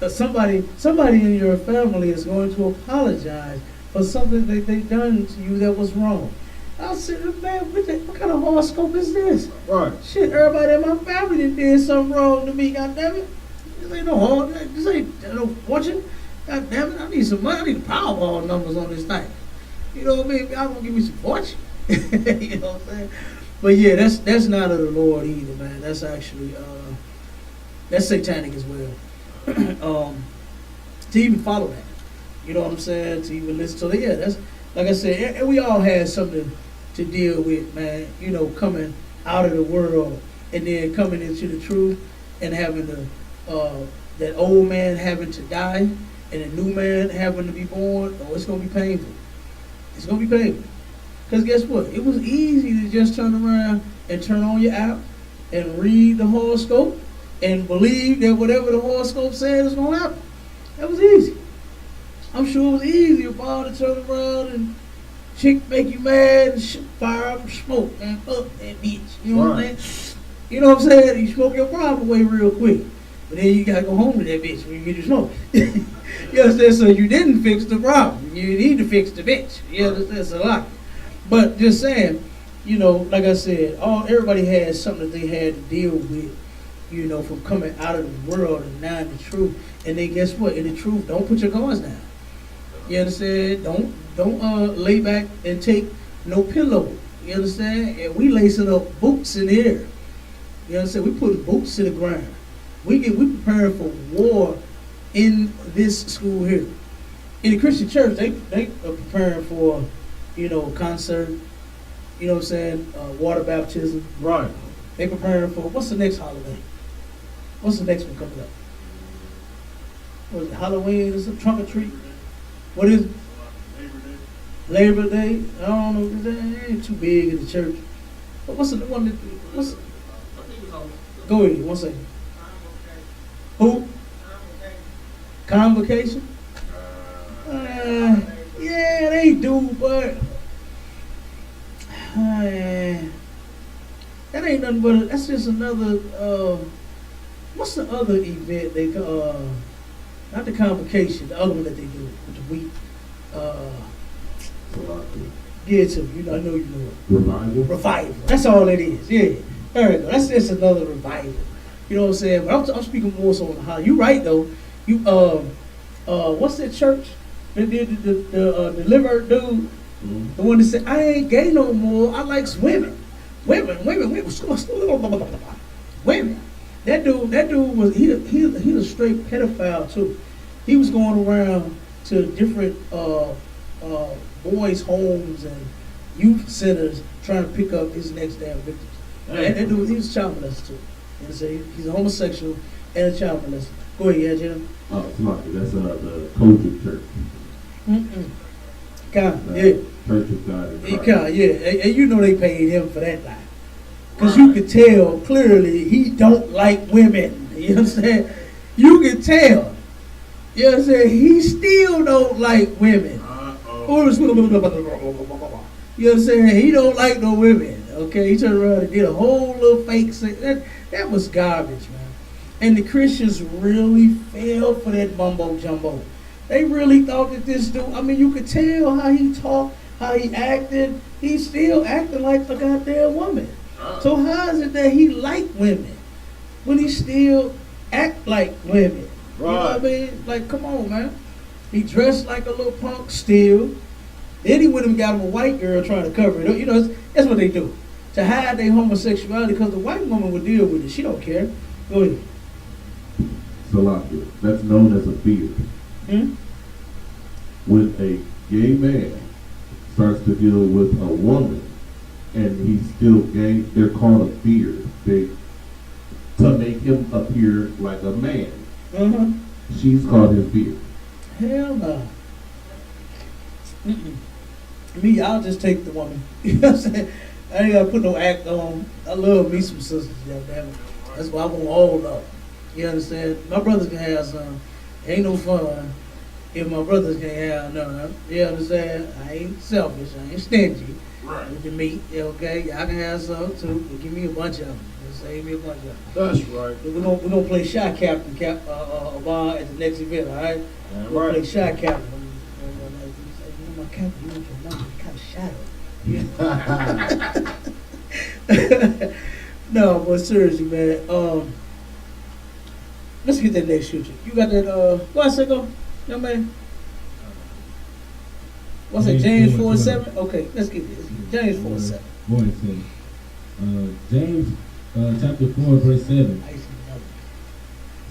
Somebody in your family is going to apologize for something that they done to you that was wrong. I said, man, what kind of horoscope is this? Right. Shit, everybody in my family that did something wrong to me. God damn it! This ain't no hard. This ain't no fortune. God damn it! I need some money. I need the Powerball numbers on this thing. You know what I mean? Y'all gonna give me some fortune. You know what I'm saying? But yeah, that's not of the Lord either, man. That's actually that's satanic as well. to even follow that. You know what I'm saying? To even listen to it. Yeah, that's like I said, and we all had something to deal with, man. You know, coming out of the world and then coming into the truth and having that old man having to die and a new man having to be born. Oh, it's gonna be painful. It's gonna be painful. Because guess what? It was easy to just turn around and turn on your app and read the horoscope and believe that whatever the horoscope said is gonna happen. That was easy. I'm sure it was easier for all to turn around and chick make you mad and fire up and smoke and fuck that bitch. You know what I'm saying? You know what I'm saying? You smoke your problem away real quick. But then you gotta go home to that bitch when you get your smoke. You understand? So you didn't fix the problem. You need to fix the bitch. You understand? It's a lot. But just saying, you know, like I said, everybody had something that they had to deal with, you know, from coming out of the world and now in the truth. And then guess what? In the truth, don't put your guards down. You understand? Don't lay back and take no pillow. You understand? And we lacing up boots in the air. You understand? We put boots to the ground. We preparing for war in this school here. In the Christian church, they are preparing for, you know, concert. You know what I'm saying? Water baptism. Right. They preparing for, what's the next holiday? What's the next one coming up? What is it, Halloween? Is it trunk or treat? What is it? Labor Day. I don't know. It ain't too big in the church. But what's the one that, go ahead, 1 second. Who? Convocation? Yeah, they do, but that ain't nothing but, that's just another, what's the other event they call, not the convocation, the other one that they do with the wheat, give it to me, I know you know it. Revival? Revival, that's all it is, yeah. There we go, that's just another revival. You know what I'm saying? But I'm speaking more so on how, you right though, you, what's that church? The deliverer dude, the one that said, I ain't gay no more, I like women. Women. That dude was, he a straight pedophile too. He was going around to different boys' homes and youth centers trying to pick up his next damn victims. That dude, he was a child molester too. You know, so he's a homosexual and a child molester. Go ahead, yeah, Jim. Oh, smart. That's the Kojic Church. Yeah. Church of God in Christ. Yeah. And you know they paid him for that lie. Because you could tell clearly he don't like women. You understand? You can tell. You understand? He still don't like women. You understand? He don't like no women. Okay? He turned around and did a whole little fake thing. That was garbage, man. And the Christians really fell for that mumbo jumbo. They really thought that this dude, I mean, you could tell how he talked, how he acted. He's still acting like a goddamn woman. So how is it that he like women when he still act like women? Right. You know what I mean? Like, come on, man. He dressed like a little punk still. Then he went and got him a white girl trying to cover it. You know, that's what they do. To hide their homosexuality, because the white woman will deal with it. She don't care. Go ahead. Salaki. That's known as a beard. When a gay man starts to deal with a woman and he's still gay, they're called a beard. To make him appear like a man. She's called his beard. Hell no. Me, I'll just take the woman. You know what I'm saying? I ain't gotta put no act on. I love me some sisters, damn it. That's why I want all of them. You understand? My brothers can have some. Ain't no fun if my brothers can have none. You understand? I ain't selfish. I ain't stingy. Right. With the meat, okay? Y'all can have some too. But give me a bunch of them. Just save me a bunch of them. That's right. We're gonna play shot captain, Obama at the next event, all right? That's We'll play right. shot captain. You know, my captain, you want your number? You kind of shot him. No, but seriously, man. Let's get that next shooter. You got that? What I say, go, young man? What's it? James 4:7. Okay, let's get this. James 4:7. Boy, James chapter 4 verse 7.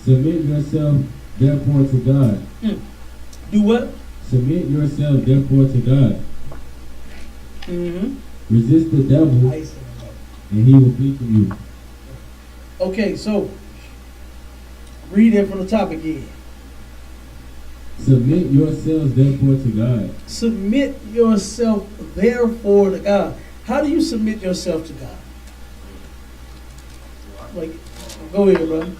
Submit yourself therefore to God. Do what? Submit yourself therefore to God. Mm-hmm. Resist the devil, and he will flee from you. Okay, so read it from the top again. Submit yourselves therefore to God. Submit yourself therefore to God. How do you submit yourself to God? Like, go ahead, brother.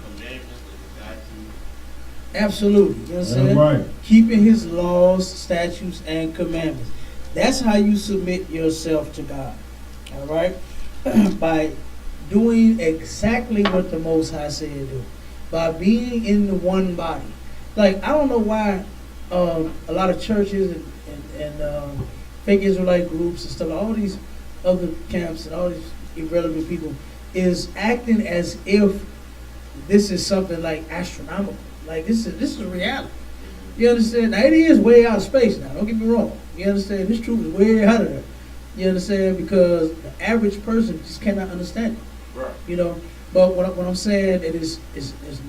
Absolutely. You know what I'm saying? Right. Keeping his laws, statutes, and commandments. That's how you submit yourself to God. All right? By doing exactly what the Most High said do. By being in the one body. Like, I don't know why a lot of churches and fake Israelite groups and stuff, all these other camps and all these irrelevant people is acting as if this is something like astronomical. Like, this is reality. You understand? Now, it is way out of space now. Don't get me wrong. You understand? This truth is way out of there. You understand? Because the average person just cannot understand it. Right. You know? But what I'm saying, it is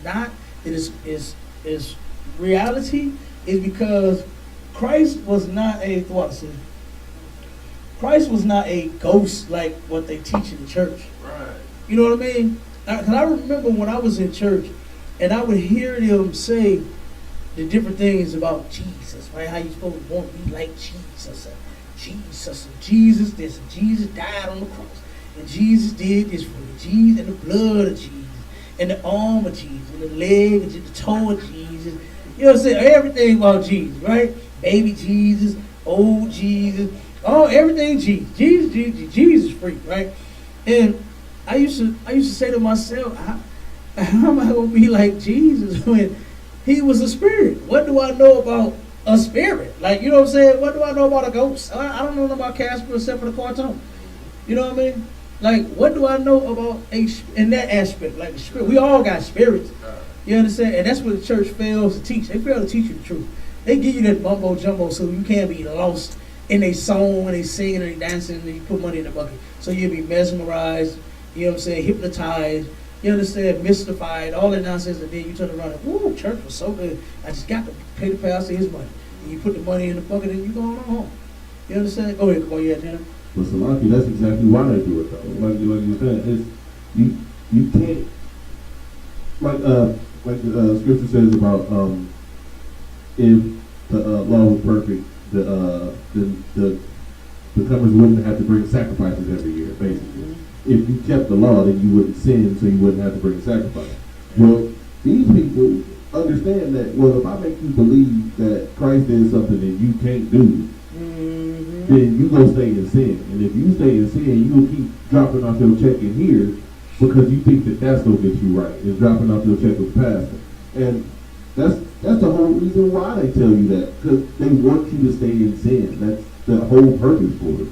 not, it is reality, is because Christ was not a, what I said? Christ was not a ghost like what they teach in the church. Right. You know what I mean? Because I remember when I was in church, and I would hear them say the different things about Jesus, right? How you supposed to want to be like Jesus, and Jesus this, and Jesus died on the cross, and Jesus did this for you, Jesus, and the blood of Jesus, and the arm of Jesus, and the leg, and the toe of Jesus. You know what I'm saying? Everything about Jesus, right? Baby Jesus, old Jesus, everything Jesus. Jesus free, right? And I used to say to myself, how am I gonna be like Jesus when he was a spirit? What do I know about a spirit? Like, you know what I'm saying? What do I know about a ghost? I don't know about Casper except for the cartoon. You know what I mean? Like, what do I know about in that aspect? Like, the spirit. We all got spirits. You understand? And that's what the church fails to teach. They fail to teach you the truth. They give you that mumbo jumbo so you can't be lost in a song and they singing and they dancing and you put money in the bucket. So you'll be mesmerized, you know what I'm saying, hypnotized, you understand, mystified, all that nonsense, and then you turn around and, woo, church was so good. I just got to pay the pastor his money. And you put the money in the bucket and you go on home. You understand? Go ahead, come on, yeah, Tanner. But Salaki, that's exactly why they do it though. Like you said, it's you can't like the scripture says about if the law was perfect, the comers wouldn't have to bring sacrifices every year, basically. If you kept the law, then you wouldn't sin, so you wouldn't have to bring sacrifice. Well, these people understand that, well, if I make you believe that Christ did something that you can't do, then you go stay in sin. And if you stay in sin, you will keep dropping off your check in here because you think that that's going to get you right, is dropping off your check with the pastor. And that's the whole reason why they tell you that, because they want you to stay in sin. That's the whole purpose for it.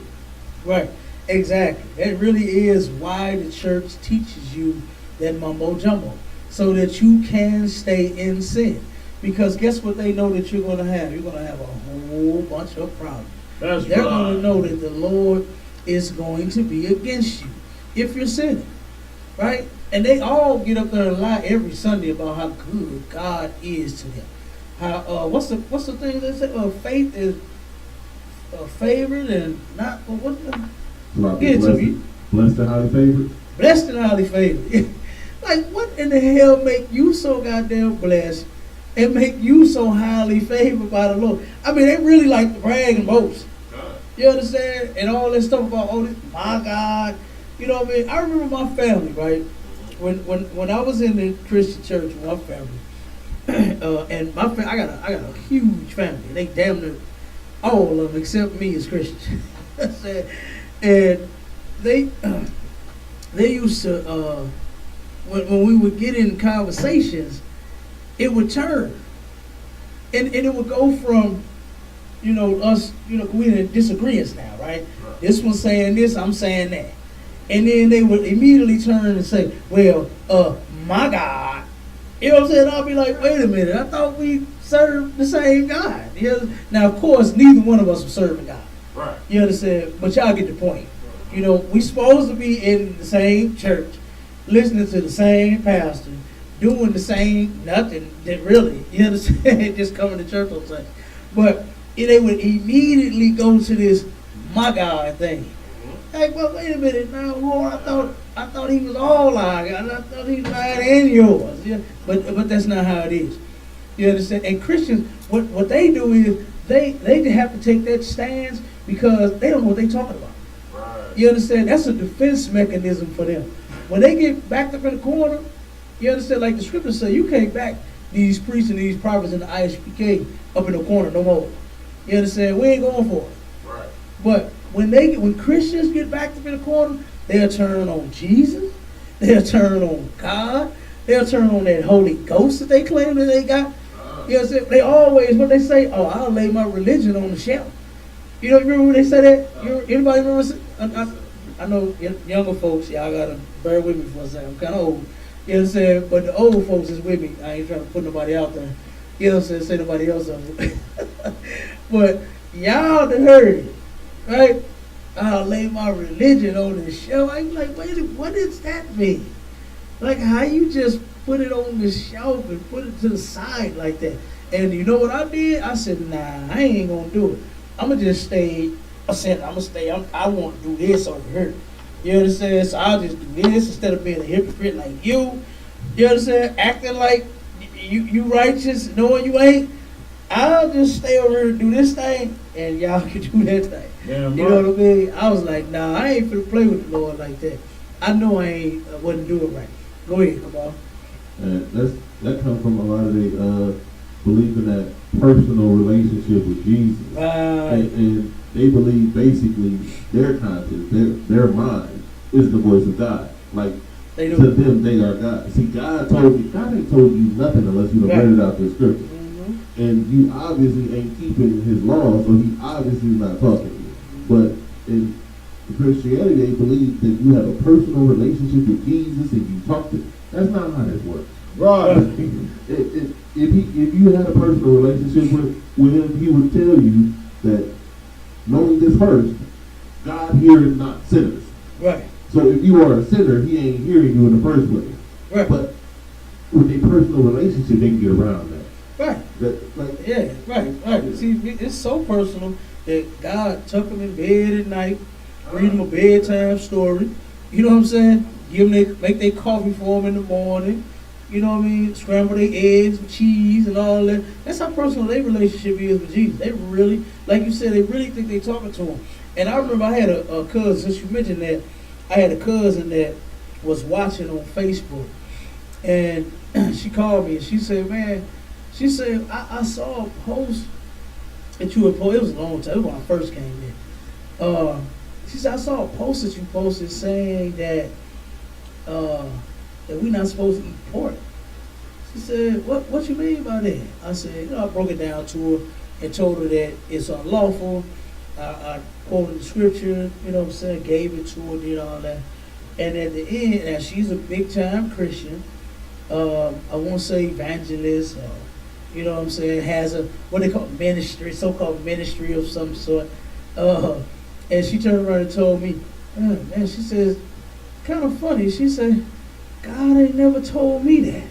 Right, exactly. That really is why the church teaches you that mumbo jumbo, so that you can stay in sin. Because guess what they know that you're going to have? You're going to have a whole bunch of problems. They're going to know that the Lord is going to be against you if you're sinning, right? And they all get up there and lie every Sunday about how good God is to them. How what's the thing they say? Faith is favored and not what's the get to me. Blessed and highly favored. Blessed and highly favored. Like, what in the hell make you so goddamn blessed and make you so highly favored by the Lord? I mean, they really like to brag and boast. You understand? And all this stuff about, oh, this, my God. You know what I mean? I remember my family, right? When I was in the Christian church with my family, and my I got a huge family. They damn near all of them except me is Christians. And they used to when we would get in conversations, it would turn, and it would go from, you know, us, you know, we're in disagreements now, right? This one's saying this, I'm saying that. And then they would immediately turn and say, well, my God. You know what I'm saying? I'll be like, wait a minute, I thought we served the same God. You know? Now, of course, neither one of us was serving God. Right. You understand? But y'all get the point. You know, we supposed to be in the same church, listening to the same pastor, doing the same nothing that really, you understand, just coming to church on Sunday. But they would immediately go to this my God thing. Like, well, wait a minute now, Lord, I thought he was all our God. I thought he was mine and yours. Yeah. But that's not how it is. You understand? And Christians, what they do is they have to take that stance because they don't know what they're talking about. Right. You understand? That's a defense mechanism for them. When they get backed up in the corner, you understand, like the scriptures say, you can't back these priests and these prophets in the ISPK up in the corner no more. You understand? We ain't going for it. Right. But when Christians get backed up in the corner, they'll turn on Jesus, they'll turn on God, they'll turn on that Holy Ghost that they claim that they got. You know what I'm saying? They always, what they say, oh, I'll lay my religion on the shelf. You know, remember when they say that? Anybody remember? I know younger folks, y'all gotta bear with me for a second. I'm kind of old. You know what I'm saying? But the old folks is with me. I ain't trying to put nobody out there. You know what I'm saying? Say nobody else on it. But y'all done heard it, right? I'll lay my religion on the shelf. I'm like, wait, what does that mean? Like, how you just put it on the shelf and put it to the side like that? And you know what I did? I said, nah, I ain't gonna do it. I'm gonna just stay. I want to do this over here. You understand? So I'll just do this instead of being a hypocrite like you. You understand? Acting like you righteous, knowing you ain't. I'll just stay over here and do this thing, and y'all can do that thing. Yeah, you know what I mean? I was like, nah, I ain't finna play with the Lord like that. I know I wasn't doing right. Go ahead, come on. And that comes from a lot of the belief in that personal relationship with Jesus. And they believe basically their conscience, their mind is the voice of God. Like, they do. to them, they are God. See, God ain't told you nothing unless you Right. read it out the scripture. Mm-hmm. And you obviously ain't keeping his law, so he obviously is not talking to you. But in Christianity, they believe that you have a personal relationship with Jesus and you talk to him. That's not how this works. Right. If you had a personal relationship with him, he would tell you that, knowing this first, God hears not sinners. Right. So if you are a sinner, he ain't hearing you in the first place. Right. But with a personal relationship, they can get around that. Right. Like, Yeah, right. See, it's so personal that God tuck them in bed at night, read them a bedtime story. You know what I'm saying? Make their coffee for them in the morning. You know what I mean? Scramble their eggs with cheese and all that. That's how personal their relationship is with Jesus. They really, like you said, they really think they talking to him. And I remember I had a cousin, since you mentioned that, I had a cousin that was watching on Facebook. And she called me and she said, man, I saw a post that you had posted. It was a long time, it was when I first came in. She said, I saw a post that you posted saying that we're not supposed to eat pork. She said, what you mean by that? I said, I broke it down to her and told her that it's unlawful. I quoted the scripture, you know what I'm saying, gave it to her, did all that. And at the end, now she's a big time Christian. I won't say evangelist, you know what I'm saying, has a, what they call ministry, so-called ministry of some sort. And she turned around and told me, man, she says, kind of funny, she said, God ain't never told me that.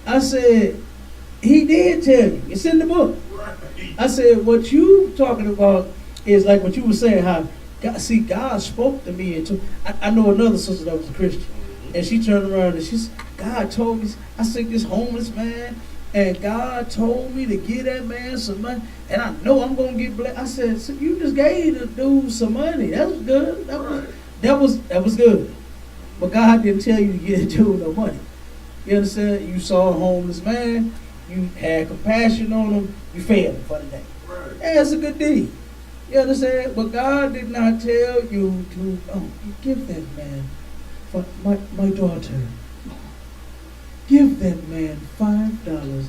I said, he did tell you. It's in the book. I said, what you talking about is like what you were saying, how God spoke to me. I know another sister that was a Christian. And she turned around and she said, God told me, I said, this homeless man, and God told me to give that man some money, and I know I'm going to get blessed. I said, so you just gave the dude some money. That was good. That was good. But God didn't tell you to get the dude no money. You understand? You saw a homeless man, you had compassion on him, you fed him for the day. Yeah, that's a good deed. You understand? But God did not tell you to give that man, for my daughter, give that man $5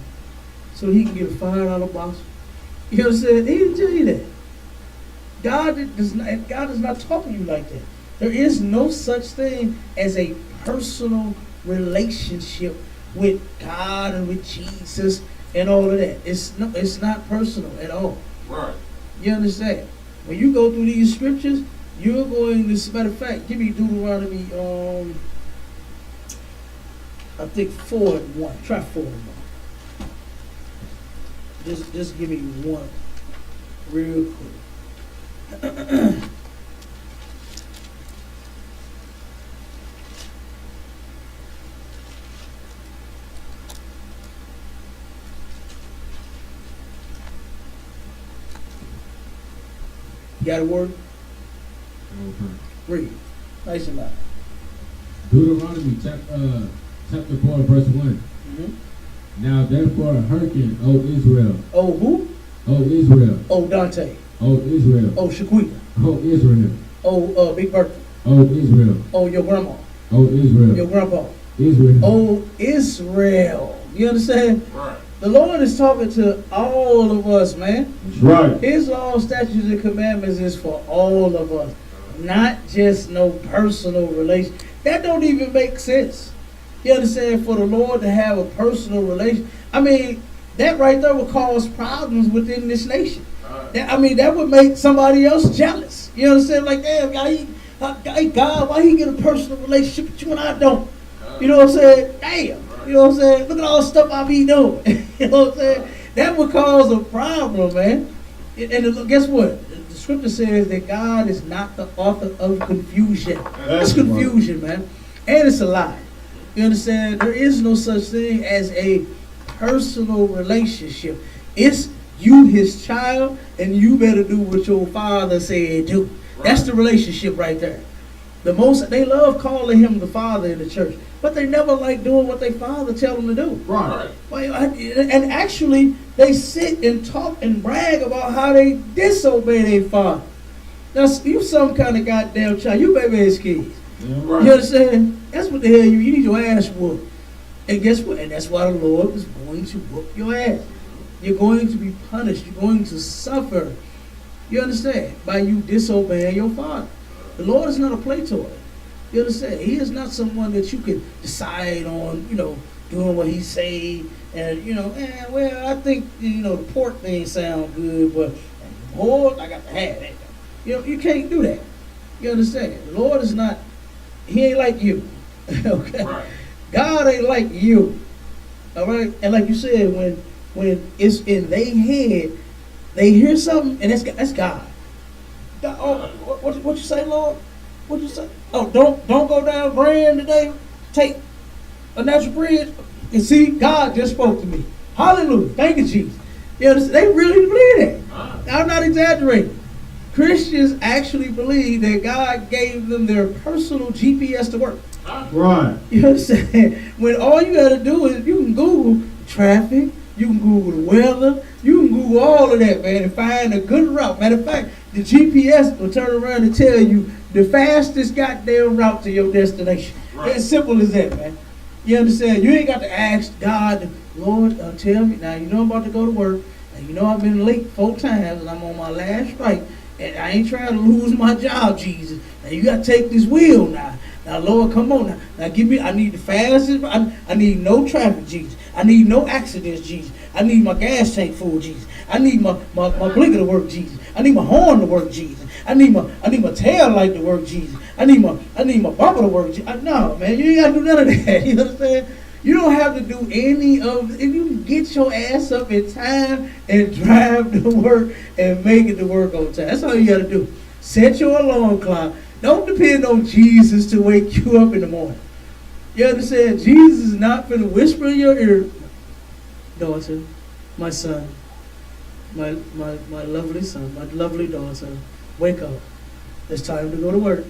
so he can get a $5 box. You understand? He didn't tell you that. God is not talking to you like that. There is no such thing as a personal relationship with God and with Jesus and all of that. It's not personal at all. Right. You understand? When you go through these scriptures, you're going to, as a matter of fact, give me Deuteronomy, I think 4:1. Try 4:1. Just give me one. real quick. You got a word? Read. Nice and loud. Deuteronomy chapter 4, verse 1. Mm-hmm. Now therefore hearken, O Israel. Oh, who? O Israel. Oh, Dante. O Israel. Oh, Shaquita. O Israel. Oh, Big Bertha. O Israel. Oh, your grandma. O Israel. Your grandpa. Israel. Oh, Israel. You understand? Right. The Lord is talking to all of us, man. That's right. His law, statutes, and commandments is for all of us, not just no personal relation. That don't even make sense. You understand? For the Lord to have a personal relation, I mean, that right there would cause problems within this nation. That would make somebody else jealous. You understand? Like, damn, God, why he get a personal relationship with you and I don't? You know what I'm saying? Damn. You know what I'm saying? Look at all the stuff I be doing. You know what I'm saying? That would cause a problem, man. And guess what? The scripture says that God is not the author of confusion. That's confusion, man. And it's a lie. You understand? There is no such thing as a personal relationship. It's you, his child, and you better do what your father said do. That's the relationship right there. They love calling him the father in the church, but they never like doing what their father tell them to do. Right. And actually, they sit and talk and brag about how they disobey their father. Now, you some kind of goddamn child. You baby his kids. Yeah, You right. understand? That's what the hell you need your ass whooped. And guess what? And that's why the Lord is going to whoop your ass. You're going to be punished. You're going to suffer. You understand? By you disobeying your father. The Lord is not a play toy. You understand? He is not someone that you can decide on, doing what he say. And, I think, the pork thing sound good, but, Lord, I got to have it. You can't do that. You understand? The Lord is not, he ain't like you. Okay? Right. God ain't like you. All right? And like you said, when it's in their head, they hear something, and that's God. What you say, Lord? What you say? Oh, don't go down Grand today. Take a natural bridge. And see, God just spoke to me. Hallelujah. Thank you, Jesus. They really believe that. I'm not exaggerating. Christians actually believe that God gave them their personal GPS to work. Right. You understand? When all you got to do is you can Google traffic, you can Google the weather, you can Google all of that, man, and find a good route. Matter of fact, the GPS will turn around and tell you the fastest goddamn route to your destination. Right. As simple as that, man. You understand? You ain't got to ask God, Lord, tell me. Now, I'm about to go to work, and I've been late 4 times, and I'm on my last strike, and I ain't trying to lose my job, Jesus. Now, you got to take this wheel now. Now, Lord, come on now. Now, I need the fastest, I need no traffic, Jesus. I need no accidents, Jesus. I need my gas tank full, Jesus. I need my blinker to work, Jesus. I need my horn to work, Jesus. I need my tail light to work, Jesus. I need my bumper to work, Jesus. No, man, you ain't got to do none of that. You understand? You don't have to do any of it. If you can get your ass up in time and drive to work and make it to work on time. That's all you got to do. Set your alarm clock. Don't depend on Jesus to wake you up in the morning. You understand? Jesus is not going to whisper in your ear, daughter, my son, my lovely son, my lovely daughter, wake up. It's time to go to work.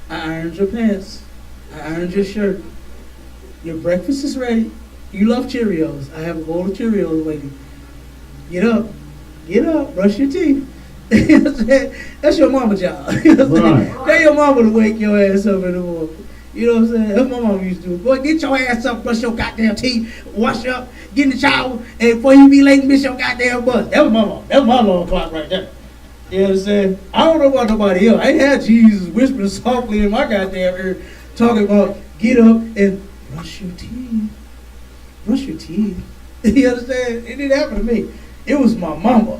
I ironed your pants. I ironed your shirt. Your breakfast is ready. You love Cheerios. I have a bowl of Cheerios waiting. Get up, brush your teeth. You know what I'm saying? That's your mama job. You know what I'm saying? Right. Tell your mama to wake your ass up in the morning. You know what I'm saying? That's what my mama used to do. Boy, get your ass up, brush your goddamn teeth, wash up, get in the shower, and before you be late and miss your goddamn bus. That was my mom. That was my alarm clock right there. You know what I'm saying? I don't know about nobody else. I ain't had Jesus whispering softly in my goddamn ear talking about get up and brush your teeth. Brush your teeth. You understand? It didn't happen to me. It was my mama.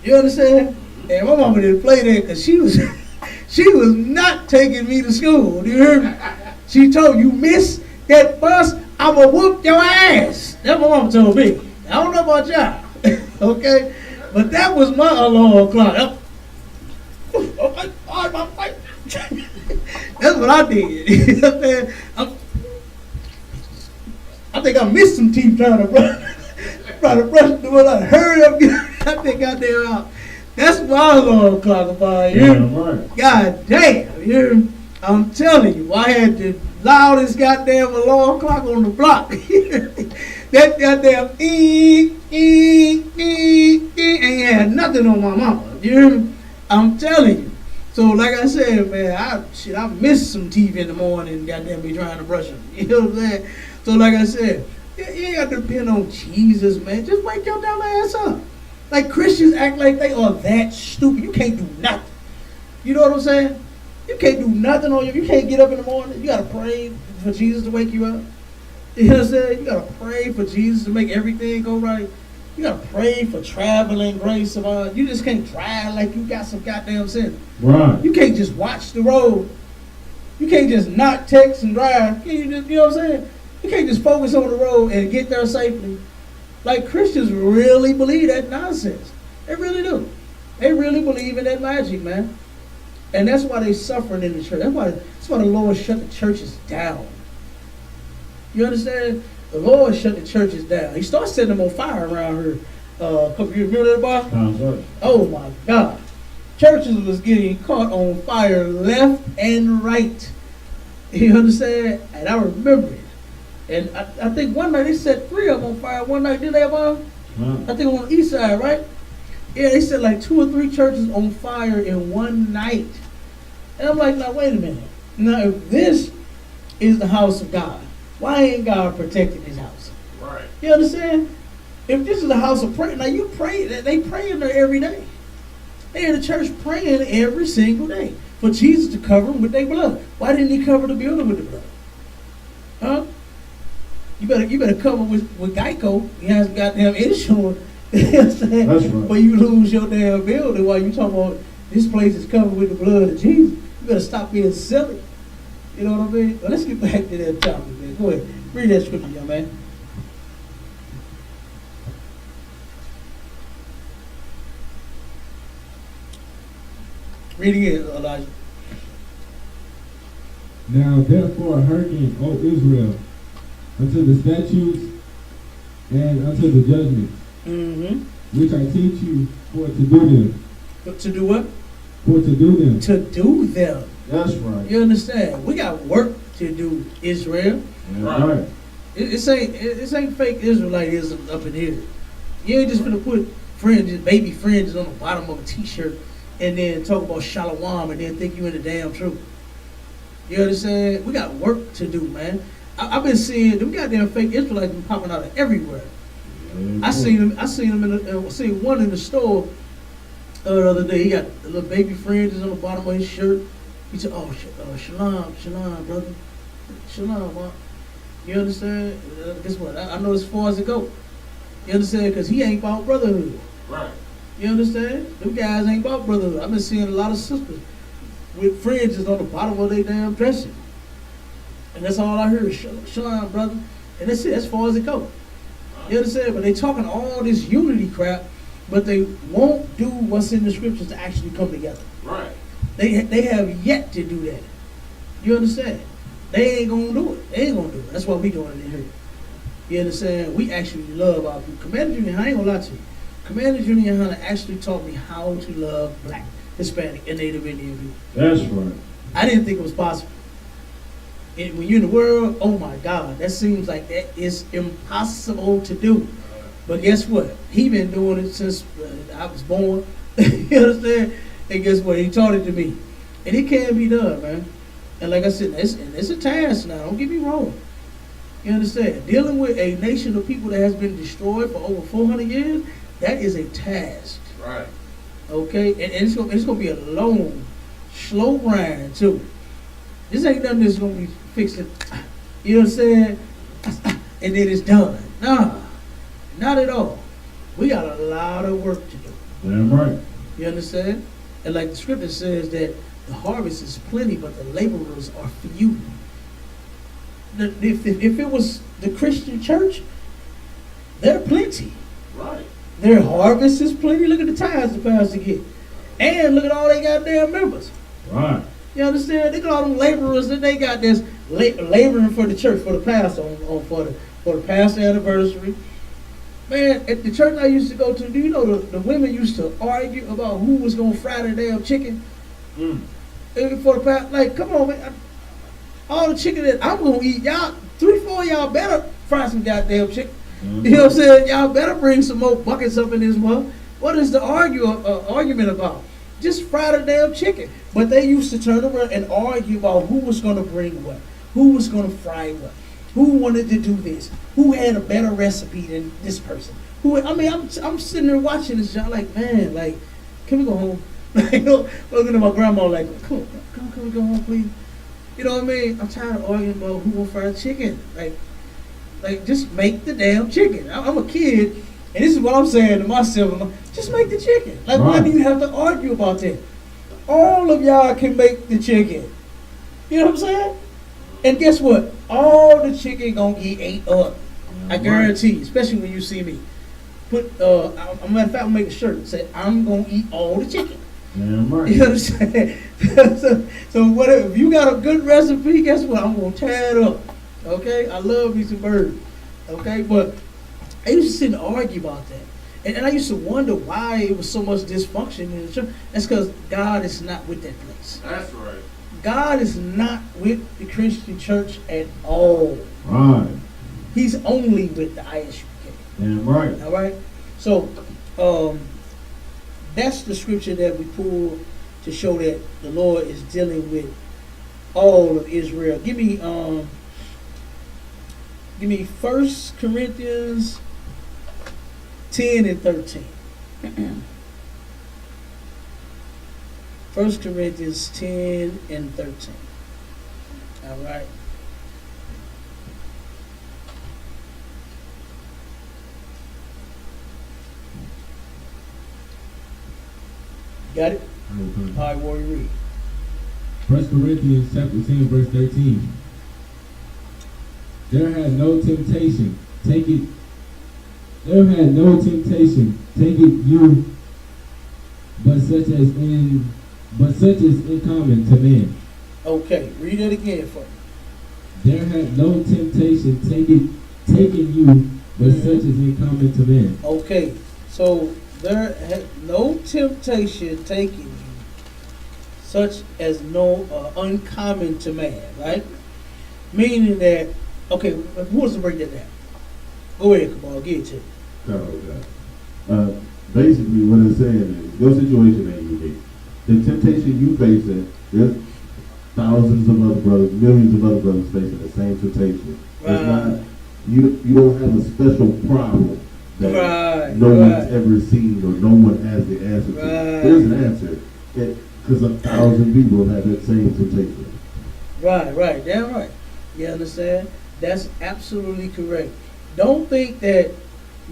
You understand? And my mama didn't play that because she was not taking me to school. Do you hear me? She told you miss that bus, I'ma whoop your ass. That's what my mama told me. I don't know about y'all. Okay? But that was my alarm clock. Okay, all right, my fight. That's what I did. You know what I'm saying? I think I missed some teeth trying to brush the one. Hurry up, get that thing out there out. That's my alarm clock about here. Damn right. God damn, here. I'm telling you, I had the loudest goddamn alarm clock on the block. That goddamn ain't had nothing on my mama. You hear me? I'm telling you. So like I said, man, I missed some teeth in the morning, goddamn be trying to brush them. You know what I'm saying? So like I said, you ain't got to depend on Jesus, man. Just wake your dumb ass up. Like Christians act like they are that stupid. You can't do nothing. You know what I'm saying? You can't do nothing on you. You can't get up in the morning. You gotta pray for Jesus to wake you up. You know what I'm saying? You gotta pray for Jesus to make everything go right. You gotta pray for traveling grace of all. You just can't drive like you got some goddamn sin. Right. You can't just watch the road. You can't just not text and drive. You know what I'm saying? You can't just focus on the road and get there safely. Like Christians really believe that nonsense. They really do. They really believe in that magic, man. And that's why they suffering in the church. That's why the Lord shut the churches down. You understand? The Lord shut the churches down. He started setting them on fire around here a couple years. Remember that, Bob? Sounds right. Oh my God. Churches was getting caught on fire left and right. You understand? And I remember it. And I think one night they set 3 of them on fire. One night, did they, Bob? I think on the east side, right? Yeah, they set like 2 or 3 churches on fire in one night. And I'm like, now wait a minute. Now if this is the house of God, why ain't God protecting his house? Right. You understand? If this is the house of prayer, now you pray, they pray in there every day. They in the church praying every single day for Jesus to cover them with their blood. Why didn't he cover the building with the blood? Huh? You better cover with Geico. He has goddamn insurance. You know what I'm saying? That's right. But you lose your damn building while you talking about this place is covered with the blood of Jesus. You better stop being silly. You know what I mean? But let's get back to that topic, man. Go ahead. Read that scripture, young man. Read again, Elijah. Now therefore hearken, O Israel, unto the statutes and unto the judgments, Mm-hmm. which I teach you for to do them. To do what? For to do them. To do them. That's right. You understand? We got work to do, Israel. Right. This ain't fake Israelitism up in here. You ain't just gonna put fringes, baby fringes on the bottom of a t-shirt and then talk about shalom and then think you in the damn truth. You understand? We got work to do, man. I've been seeing them goddamn fake Israelites been popping out of everywhere. I seen them seen one in the store the other day. He got the little baby fringes on the bottom of his shirt. He said, "Oh, shalom, brother, shalom, Mark." You understand? Guess what? I know as far as it go. You understand? Because he ain't about brotherhood. Right. You understand? Them guys ain't about brotherhood. I've been seeing a lot of sisters with fringes on the bottom of their damn dressing. And that's all I heard. Shalom, brother. And that's it, as far as it goes. You understand? But they talking all this unity crap, but they won't do what's in the scriptures to actually come together. Right. They have yet to do that. You understand? They ain't gonna do it. They ain't gonna do it. That's why we doing it in here. You understand? We actually love our people. Commander Junior, I ain't gonna lie to you. Commander Junior Hunter actually taught me how to love Black, Hispanic, and Native Indian people. That's right. I didn't think it was possible. And when you're in the world, oh my God, that seems like that is impossible to do. But guess what? He been doing it since I was born. You understand? And guess what? He taught it to me. And it can be done, man. And like I said, it's a task now. Don't get me wrong. You understand? Dealing with a nation of people that has been destroyed for over 400 years, that is a task. Right. Okay? And it's gonna be a long, slow grind, too. This ain't nothing that's gonna be fixed. You know what I'm saying? And then it's done. Nah, not at all. We got a lot of work to do. Damn right. You understand? And like the scripture says that the harvest is plenty, but the laborers are few. If it was the Christian church, there are plenty. Right. Their harvest is plenty. Look at the tithes the pastor get. And look at all they goddamn members. Right. You understand? Look at all them laborers that they got this laboring for the church, for the pastor, for the pastor anniversary. Man, at the church I used to go to, do you know the women used to argue about who was going to fry the damn chicken? For the pastor, like, come on, man. All the chicken that I'm going to eat, y'all, 3-4 y'all better fry some goddamn chicken. You know what I'm saying? Y'all better bring some more buckets up in this mug. What is the argument about? Just fry the damn chicken. But they used to turn around and argue about who was going to bring what, who was going to fry what, who wanted to do this, who had a better recipe than this person. I'm sitting there watching this, y'all like, man, like, can we go home? Like, looking at my grandma like, can we go home, please? You know what I mean? I'm tired of arguing about who will fry chicken. Like, just make the damn chicken. I'm a kid, and this is what I'm saying to myself. Just make the chicken. Like, why do you have to argue about that? All of y'all can make the chicken. You know what I'm saying? And guess what? All the chicken gonna get ate up. I guarantee you, especially when you see me. Matter of fact, I'll make a shirt that say, I'm gonna eat all the chicken. Damn right. You know what I'm saying? so whatever, if you got a good recipe, guess what? I'm gonna tear it up. Okay? I love me some birds. Okay? But I used to sit and argue about that. And I used to wonder why it was so much dysfunction in the church. That's because God is not with that place. That's right. God is not with the Christian church at all. Right. He's only with the ISUPK. Damn right. All right? So, that's the scripture that we pull to show that the Lord is dealing with all of Israel. Give me 1 Corinthians 10 and 13. 1 Corinthians 10 and 13. All right. Got it? Okay. All right, Warrior, read. 1 Corinthians chapter 10, verse 13. There had no temptation, take it you, but such is in common to man. Okay, read it again for me. There had no temptation taken you, but such is in common to man. Okay, so there had no temptation taken you, such as no uncommon to man, right? Meaning that, okay, who wants to break that down? Go ahead, come on, get it to me. Basically, what it's saying is your situation ain't unique. The temptation you facing, there's thousands of other brothers, millions of other brothers facing the same temptation. It's not, you don't have a special problem that no one's ever seen or no one has the answer to. There's an answer, because 1,000 people have that same temptation. Right, damn right. You understand? That's absolutely correct. Don't think that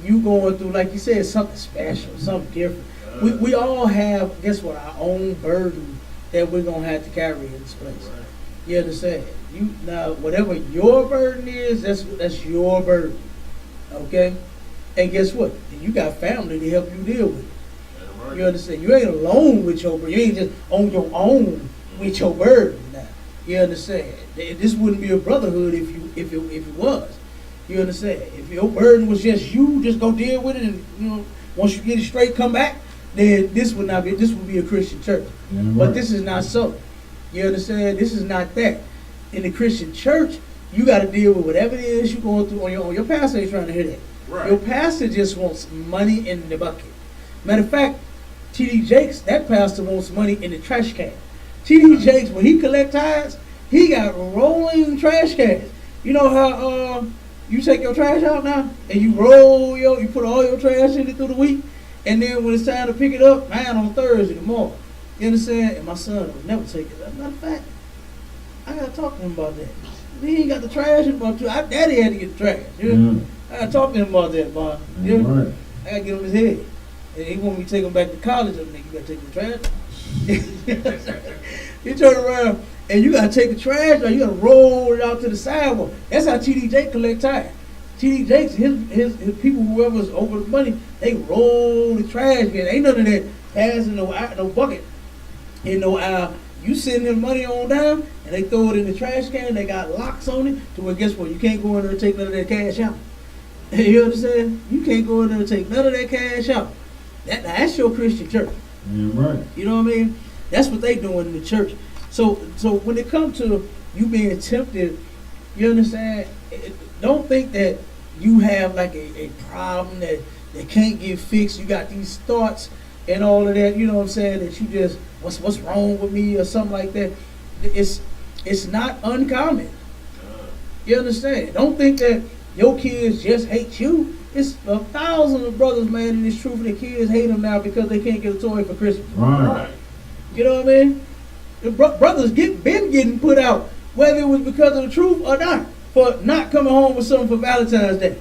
you going through, like you said, something special, something different. We all have, guess what, our own burden that we're going to have to carry in this place. You understand? Now, whatever your burden is, that's your burden. Okay? And guess what? You got family to help you deal with it. You understand? You ain't alone with your burden. You ain't just on your own with your burden now. You understand? This wouldn't be a brotherhood if it was. You understand? If your burden was just you, just go deal with it, and once you get it straight, come back. Then this would be a Christian church. Yeah, But right. this is not so. You understand? This is not that. In the Christian church, you got to deal with whatever it is you're going through on your own. Your pastor ain't trying to hear that. Right. Your pastor just wants money in the bucket. Matter of fact, T.D. Jakes, that pastor wants money in the trash can. T.D. Jakes, when he collect tithes, he got rolling trash cans. You know how you take your trash out now, and you you put all your trash in it through the week, and then when it's time to pick it up, man, on Thursday tomorrow. You understand? And my son would never take it up. Matter of fact, I gotta talk to him about that. He ain't got the trash about you. Daddy had to get the trash. You know? I gotta talk to him about that, boy. You know? Right. I gotta get him his head. And he want me to take him back to college. I'm like, you gotta take the trash. You turn around and you gotta take the trash, or you gotta roll it out to the sidewalk. That's how TDJ collect tires. T.D. Jakes, his people, whoever's over the money, they roll the trash can. Ain't none of that passing no bucket in no aisle. You send them money on down, and they throw it in the trash can. They got locks on it to where, guess what? You can't go in there and take none of that cash out. You understand? You can't go in there and take none of that cash out. That's your Christian church. Yeah, right. You know what I mean? That's what they doing in the church. So when it comes to you being tempted, you understand? Don't think that you have like a problem that can't get fixed. You got these thoughts and all of that. You know what I'm saying? That you just what's wrong with me or something like that. It's not uncommon. You understand? Don't think that your kids just hate you. It's 1,000 of brothers, man, in this truth, and the kids hate them now because they can't get a toy for Christmas. Right. You know what I mean? The brothers been getting put out, whether it was because of the truth or not, for not coming home with something for Valentine's Day.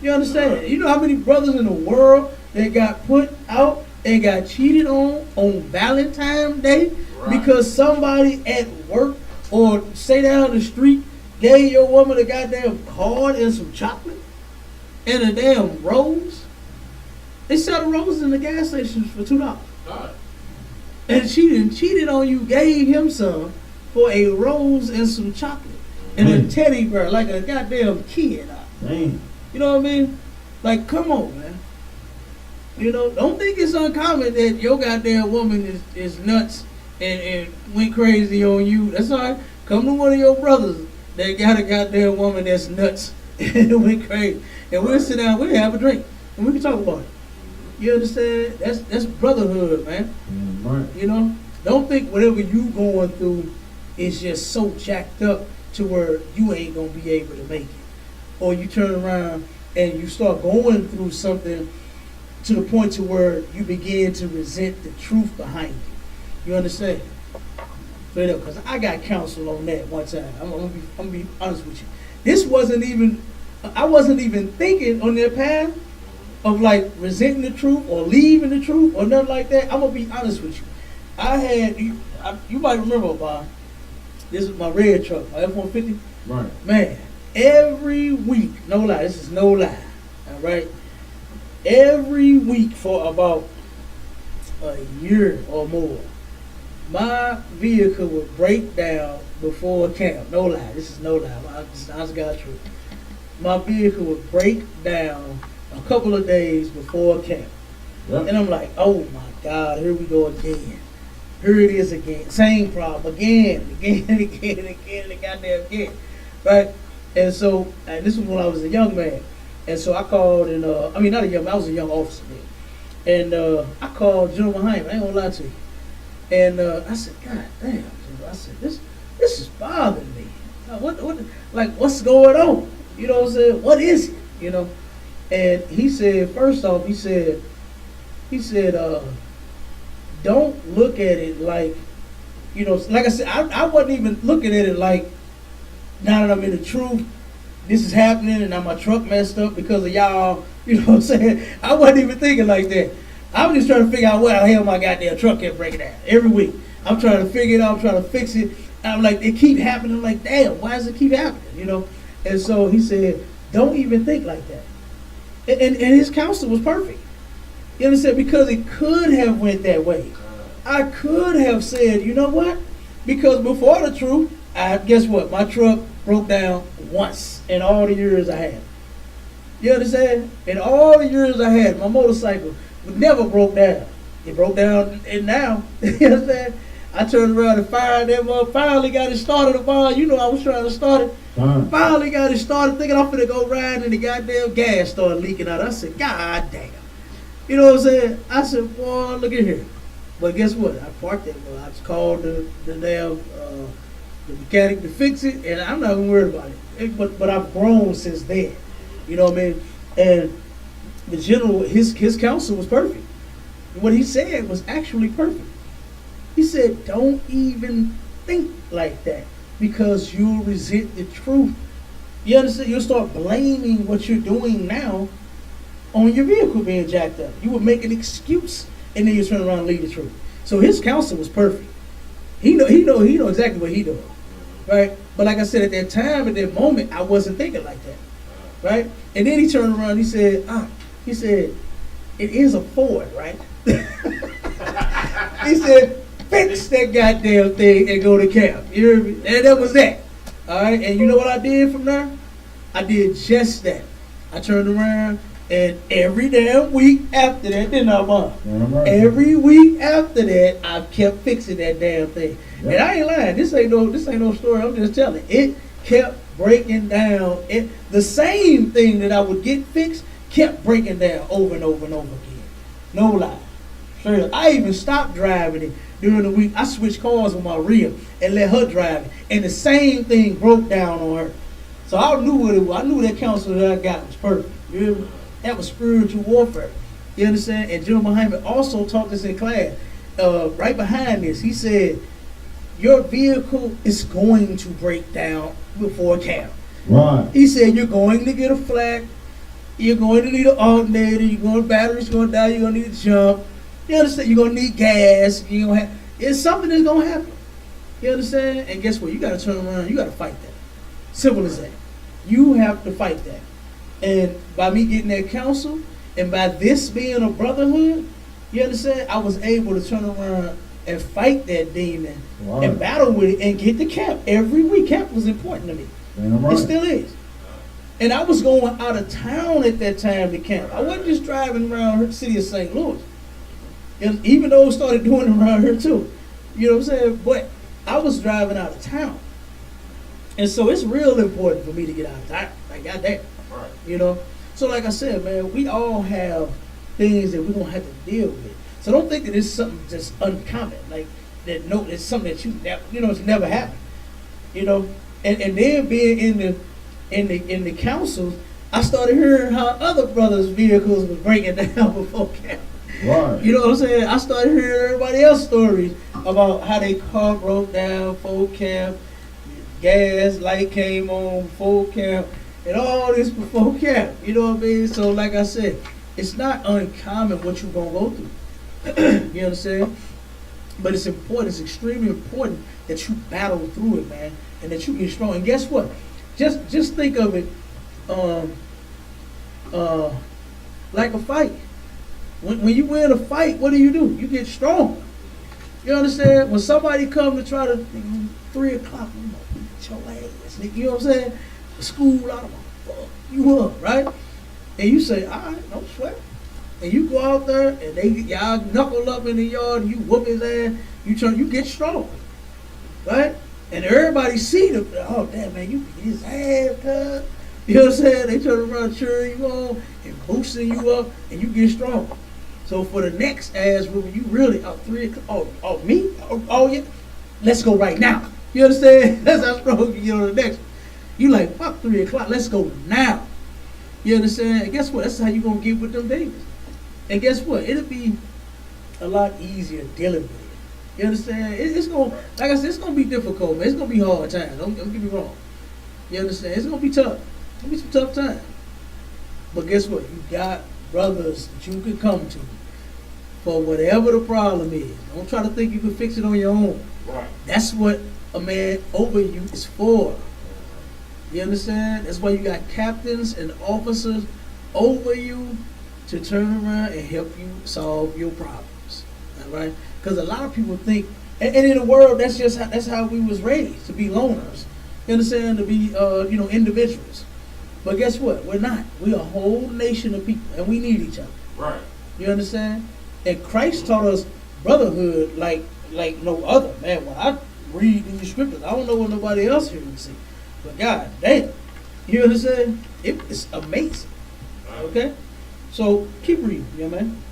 You understand? You know how many brothers in the world that got put out and got cheated on Valentine's Day because somebody at work or say down the street gave your woman a goddamn card and some chocolate and a damn rose? They sell the roses in the gas stations for $2. And she done cheated on you, gave him some for a rose and some chocolate and a teddy bear like a goddamn kid. Damn. You know what I mean? Like, come on, man. You know, don't think it's uncommon that your goddamn woman is nuts and went crazy on you. That's all right. Come to one of your brothers that got a goddamn woman that's nuts and went crazy. And we'll sit down, we'll have a drink, and we can talk about it. You understand? That's brotherhood, man. Yeah, right. You know? Don't think whatever you going through is just so jacked up to where you ain't going to be able to make it. Or you turn around and you start going through something to the point to where you begin to resent the truth behind it. You understand? Straight up, because I got counsel on that one time. I'm gonna be honest with you. I wasn't even thinking on that path of like resenting the truth or leaving the truth or nothing like that. I'm gonna be honest with you. I had, you might remember, Bob, this is my red truck, my F-150. Right. Man, every week, no lie, this is no lie, all right? Every week for about a year or more, my vehicle would break down before camp. No lie, this is no lie. Honest God's truth. My vehicle would break down a couple of days before camp. Yep. And I'm like, oh my God, here we go again. Here it is again. Same problem. Again, the goddamn again. Right? And so, and this was when I was a young man. And so I called and, not a young man, I was a young officer then. And I called General Hyman, I ain't gonna lie to you. And I said, God damn, I said, this is bothering me. What's going on? You know what I'm saying? What is it? You know? And he said, first off, he said, don't look at it like, you know, like I said, I wasn't even looking at it like, now that I'm in the truth, this is happening and now my truck messed up because of y'all, you know what I'm saying? I wasn't even thinking like that. I was just trying to figure out why the hell my goddamn truck kept breaking down every week. I'm trying to figure it out, I'm trying to fix it. And I'm like, it keep happening. I'm like, damn, why does it keep happening? You know? And so he said, don't even think like that. And his counsel was perfect. You understand? Because it could have went that way. I could have said, you know what? Because before the truth, guess what? My truck broke down once in all the years I had. You understand? In all the years I had, my motorcycle never broke down. It broke down, and now, you understand? I turned around and fired that mother, finally got it started. You know I was trying to start it. Finally got it started, thinking I'm finna go ride, and the goddamn gas started leaking out. I said, God damn. You know what I'm saying? I said, boy, look at here. But guess what? I parked it. Well, I just called the damn the mechanic to fix it, and I'm not even worried about it. But I've grown since then. You know what I mean? And the general, his counsel was perfect. What he said was actually perfect. He said, don't even think like that because you'll resent the truth. You understand? You'll start blaming what you're doing now on your vehicle being jacked up. You would make an excuse and then you turn around and leave the truth. So his counsel was perfect. He know exactly what he doing. Right? But like I said, at that time, at that moment, I wasn't thinking like that. right? And then he turned around, he said, it is a Ford, right? He said, fix that goddamn thing and go to camp. You hear me? And that was that. All right, and you know what I did from there? I did just that. I turned around, and every damn week after that, didn't I, Mom? Right. Every week after that, I kept fixing that damn thing. Yep. And I ain't lying. This ain't no story. I'm just telling. It kept breaking down. The same thing that I would get fixed kept breaking down over and over and over again. No lie. Straight up. I even stopped driving it during the week. I switched cars with my Rhea and let her drive it. And the same thing broke down on her. So I knew what it was. I knew that counsel that I got was perfect. You hear me? That was spiritual warfare. You understand? And General Muhammad also taught this in class. Right behind this, he said, your vehicle is going to break down before camp. Right. He said, you're going to get a flat. You're going to need an alternator. You're going to battery's going to die. You're going to need a jump. You understand? You're going to need gas. You're going to have, it's something that's going to happen. You understand? And guess what? You got to turn around. You got to fight that. Simple as that. You have to fight that. And by me getting that counsel, and by this being a brotherhood, you understand? I was able to turn around and fight that demon and battle with it and get to camp every week. Camp was important to me. Damn right. It still is. And I was going out of town at that time to camp. I wasn't just driving around the city of St. Louis. And even though I started doing it around here too. You know what I'm saying? But I was driving out of town. And so it's real important for me to get out of town. Like, goddamn. Right. You know? So like I said, man, we all have things that we're going to have to deal with. So don't think that it's something just uncommon. Like, that no, it's something that it's never happened. You know? And then being in the councils, I started hearing how other brothers' vehicles was breaking down before camp. Right. You know what I'm saying? I started hearing everybody else's stories about how their car broke down before camp, gas light came on before camp, and all this before camp. You know what I mean? So like I said, it's not uncommon what you're gonna go through. You understand? But it's important, it's extremely important that you battle through it, man, and that you get strong. And guess what? Just think of it like a fight. When you win a fight, what do? You get strong. You understand? When somebody come to try to 3 o'clock, I'm gonna beat your ass, nigga. You know what I'm saying? School out, I'm gonna fuck you up, right? And you say, all right, don't sweat. And you go out there and y'all knuckle up in the yard, and you whoop his ass, you get strong. Right? And everybody see them, oh damn man, you beat his ass, cuz. You know what I'm saying? They turn around cheering you on and boosting you up, and you get strong. So for the next ass whooping, you really 3 o'clock. Oh me? Oh yeah. Let's go right now. You understand? That's how strong you get on the next one. You like, fuck 3 o'clock, let's go now. You understand? And guess what? That's how you gonna get with them babies. And guess what? It'll be a lot easier dealing with it. You understand? It's gonna, like I said, it's gonna be difficult, man. It's gonna be hard times. Don't get me wrong. You understand? It's gonna be tough. It's gonna be some tough times. But guess what? You got brothers that you can come to for whatever the problem is. Don't try to think you can fix it on your own. Right. That's what a man over you is for. You understand? That's why you got captains and officers over you to turn around and help you solve your problems. All right? Because a lot of people think, and in the world, that's how we was raised, to be loners. You understand? To be individuals. But guess what? We're not. We're a whole nation of people, and we need each other. Right. You understand? And Christ taught us brotherhood like no other. Man, when I read these scriptures, I don't know what nobody else here would see. But God damn. You understand? It's amazing. Okay? So keep reading, young man.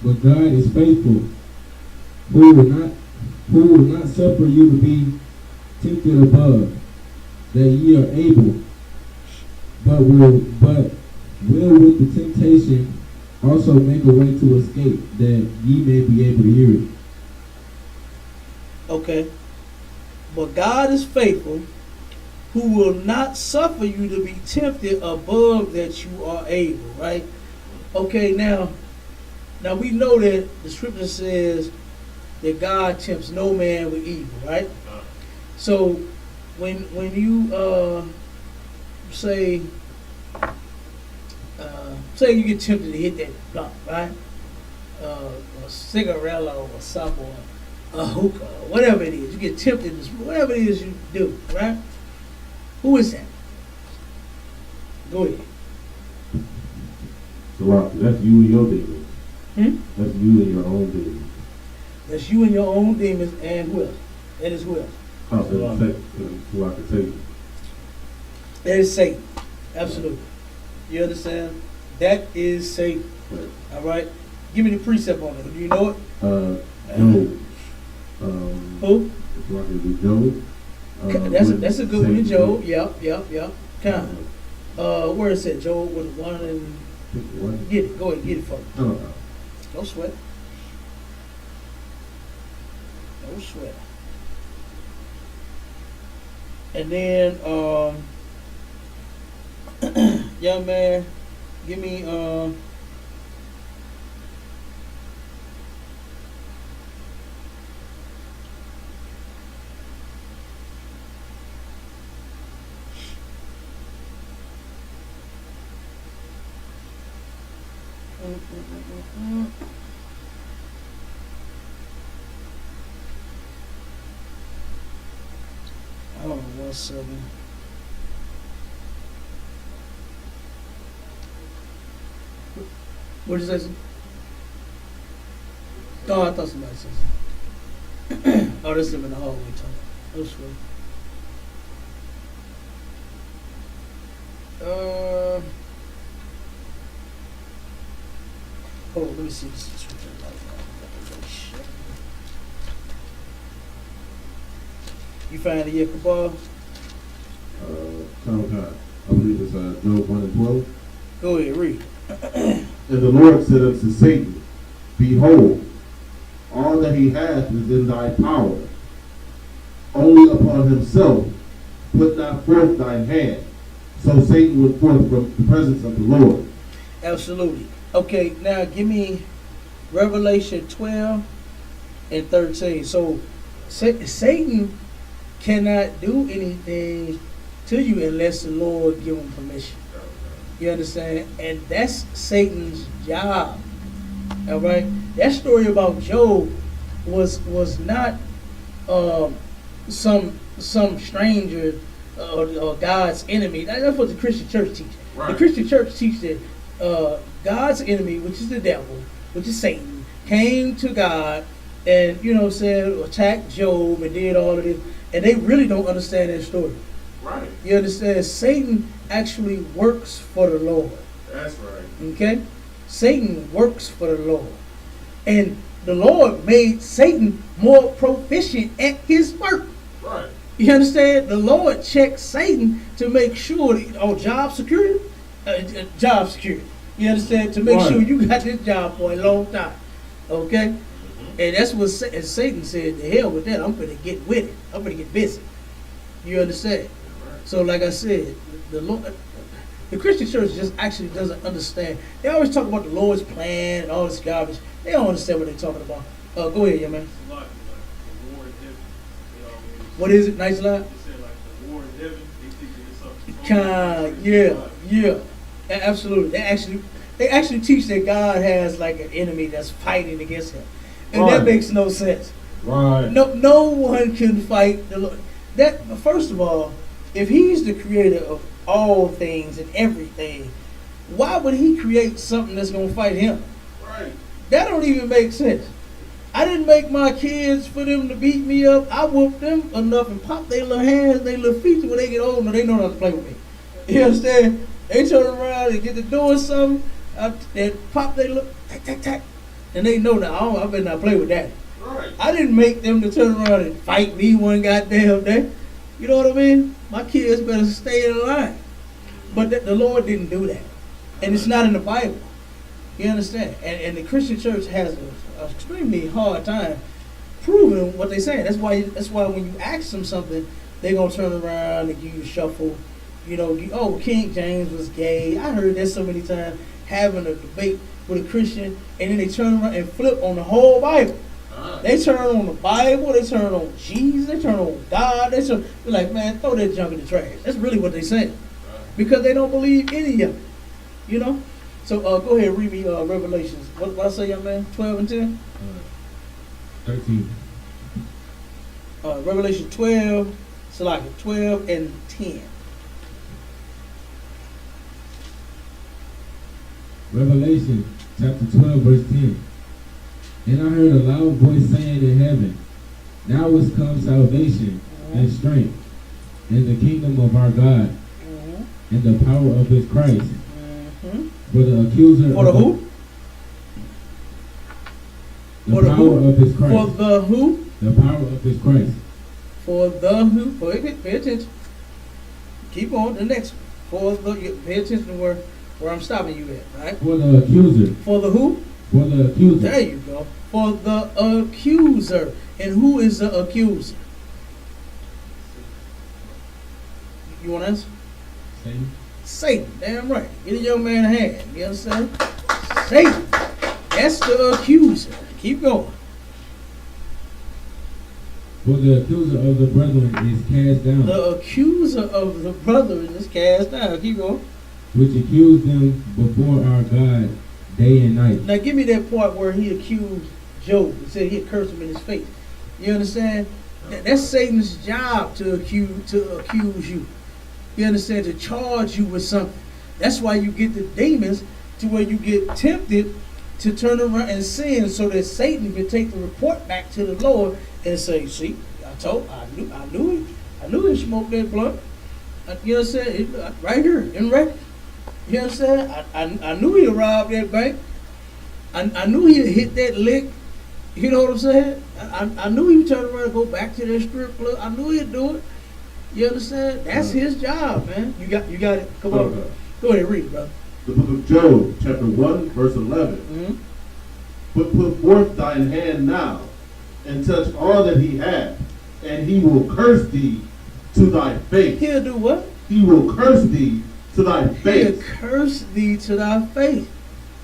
But God is faithful, who will not suffer you to be tempted above that ye are able, but will with the temptation also make a way to escape, that ye may be able to hear it. Okay. But God is faithful, who will not suffer you to be tempted above that you are able, right? Okay, now we know that the scripture says that God tempts no man with evil, right? So when you say, say you get tempted to hit that blunt, right? A cigarette or something, or a hookah, or whatever it is. You get tempted to smoke, whatever it is you do, right? Who is that? Go ahead. So that's you and your demons. Hmm? That's you and your own demons. That's you and your own demons and who else? That is who else? So I can take it. That is Satan. Absolutely. You understand? That is Satan. Right. All right? Give me the precept on it. Do you know it? Job. Who? So I can do Job. That's a good one in Satan- Job. Yep. Kind where is it? Job with one and What? get it. Go ahead, get it for me. No. Don't sweat. Don't sweat. And then, young man, give me, hold on 1 second. What did you say? Oh, I thought somebody said something. Oh, this is him in the hallway talking. Oh, sweet. Hold on, let me see this is what you find it yet, Kabal? Sometime. I believe it's Job 1 and 12. Go ahead, read. And the Lord said unto Satan, Behold, all that he hath is in thy power. Only upon himself put not forth thine hand. So Satan went forth from the presence of the Lord. Absolutely. Okay, now give me Revelation 12 and 13. So Satan cannot do anything to you unless the Lord give him permission. You understand? And that's Satan's job. All right. That story about Job was not some stranger or God's enemy. That's what the Christian church teaches. Right. The Christian church teaches that God's enemy, which is the devil, which is Satan, came to God and attacked Job and did all of this, and they really don't understand that story. Right. You understand? Satan actually works for the Lord. That's right. Okay? Satan works for the Lord. And the Lord made Satan more proficient at his work. Right. You understand? The Lord checked Satan to make sure job security. Job security. You understand? To make sure you got this job for a long time. Okay? And that's what Satan said, the hell with that. I'm going to get with it. I'm going to get busy. You understand? So like I said, the Christian church just actually doesn't understand. They always talk about the Lord's plan and all this garbage. They don't understand what they're talking about. Go ahead, young man. What is it? Nice lot? Yeah. Absolutely. They actually teach that God has like an enemy that's fighting against him. And that makes no sense. Right. No one can fight the Lord. That first of all, if he's the creator of all things and everything, why would he create something that's gonna fight him? Right. That don't even make sense. I didn't make my kids for them to beat me up. I whooped them enough and pop their little hands, their little feet when they get older. They know not to play with me. You understand? They turn around and get to doing something, and pop their little tack, and they know that I better not play with that. Right. I didn't make them to turn around and fight me one goddamn day. You know what I mean? My kids better stay in line. But the Lord didn't do that. And it's not in the Bible. You understand? And the Christian church has an extremely hard time proving what they're saying. That's why when you ask them something, they're going to turn around and give you a shuffle. King James was gay. I heard that so many times, having a debate with a Christian, and then they turn around and flip on the whole Bible. They turn on the Bible, they turn on Jesus, they turn on God. They're like, man, throw that junk in the trash. That's really what they say. because they don't believe any of it. You know? So go ahead, read me Revelations. What I say, young man? 12 and 10? 13. Revelation 12, so like 12 and 10. Revelation chapter 12, verse 10. And I heard a loud voice saying in heaven, now is come salvation and strength, and the kingdom of our God, and the power of his Christ. For the accuser For the of who? The For the power who? of his Christ. For the who? The power of his Christ. For the who? Pay attention. Keep on, the next one. For the, pay attention to where I'm stopping you at, right? For the accuser. For the who? For the accuser. There you go. For the accuser. And who is the accuser? You want to answer? Satan. Satan. Damn right. Get a young man a hand. You understand? Satan. That's the accuser. Keep going. For the accuser of the brethren is cast down, The accuser of the brethren is cast down. Keep going. which accused them before our God day and night. Now give me that part where he accused Job. He said he had cursed him in his face. You understand? That's Satan's job to accuse you. You understand? To charge you with something. That's why you get the demons to where you get tempted to turn around and sin, so that Satan can take the report back to the Lord and say, "See, I knew he smoked that blunt. You understand? Right here in record. You understand? I knew he'd robbed that bank. I knew he'd hit that lick. You know what I'm saying? I knew he'd turn around and go back to that strip club. I knew he'd do it. You understand? That's his job, man. You got it. Come on. Go ahead, read it, brother. The book of Job, chapter 1, verse 11. Mm-hmm. But put forth thine hand now, and touch all that he hath, and he will curse thee to thy face. He'll do what? He will curse thee to thy He'll face. curse thee to thy face.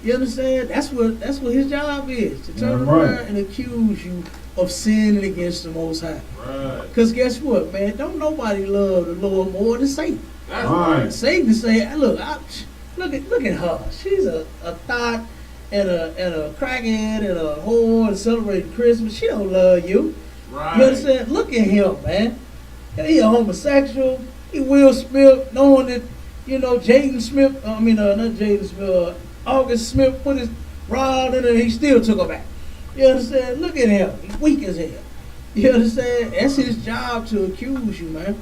You understand? That's what his job is, to turn Yeah, right. around and accuse you of sinning against the Most High. Right. Because guess what, man? Don't nobody love the Lord more than Satan. That's Right. Satan say, "Hey, look at her. She's a thought and a crackhead and a whore and celebrating Christmas. She don't love you." right. You understand? Look at him, man. He a homosexual. He Will Smith, knowing that, Jaden Smith, not Jaden Smith, August Smith put his rod in her, he still took her back. You understand? Look at him. He's weak as hell. You understand? That's his job to accuse you, man.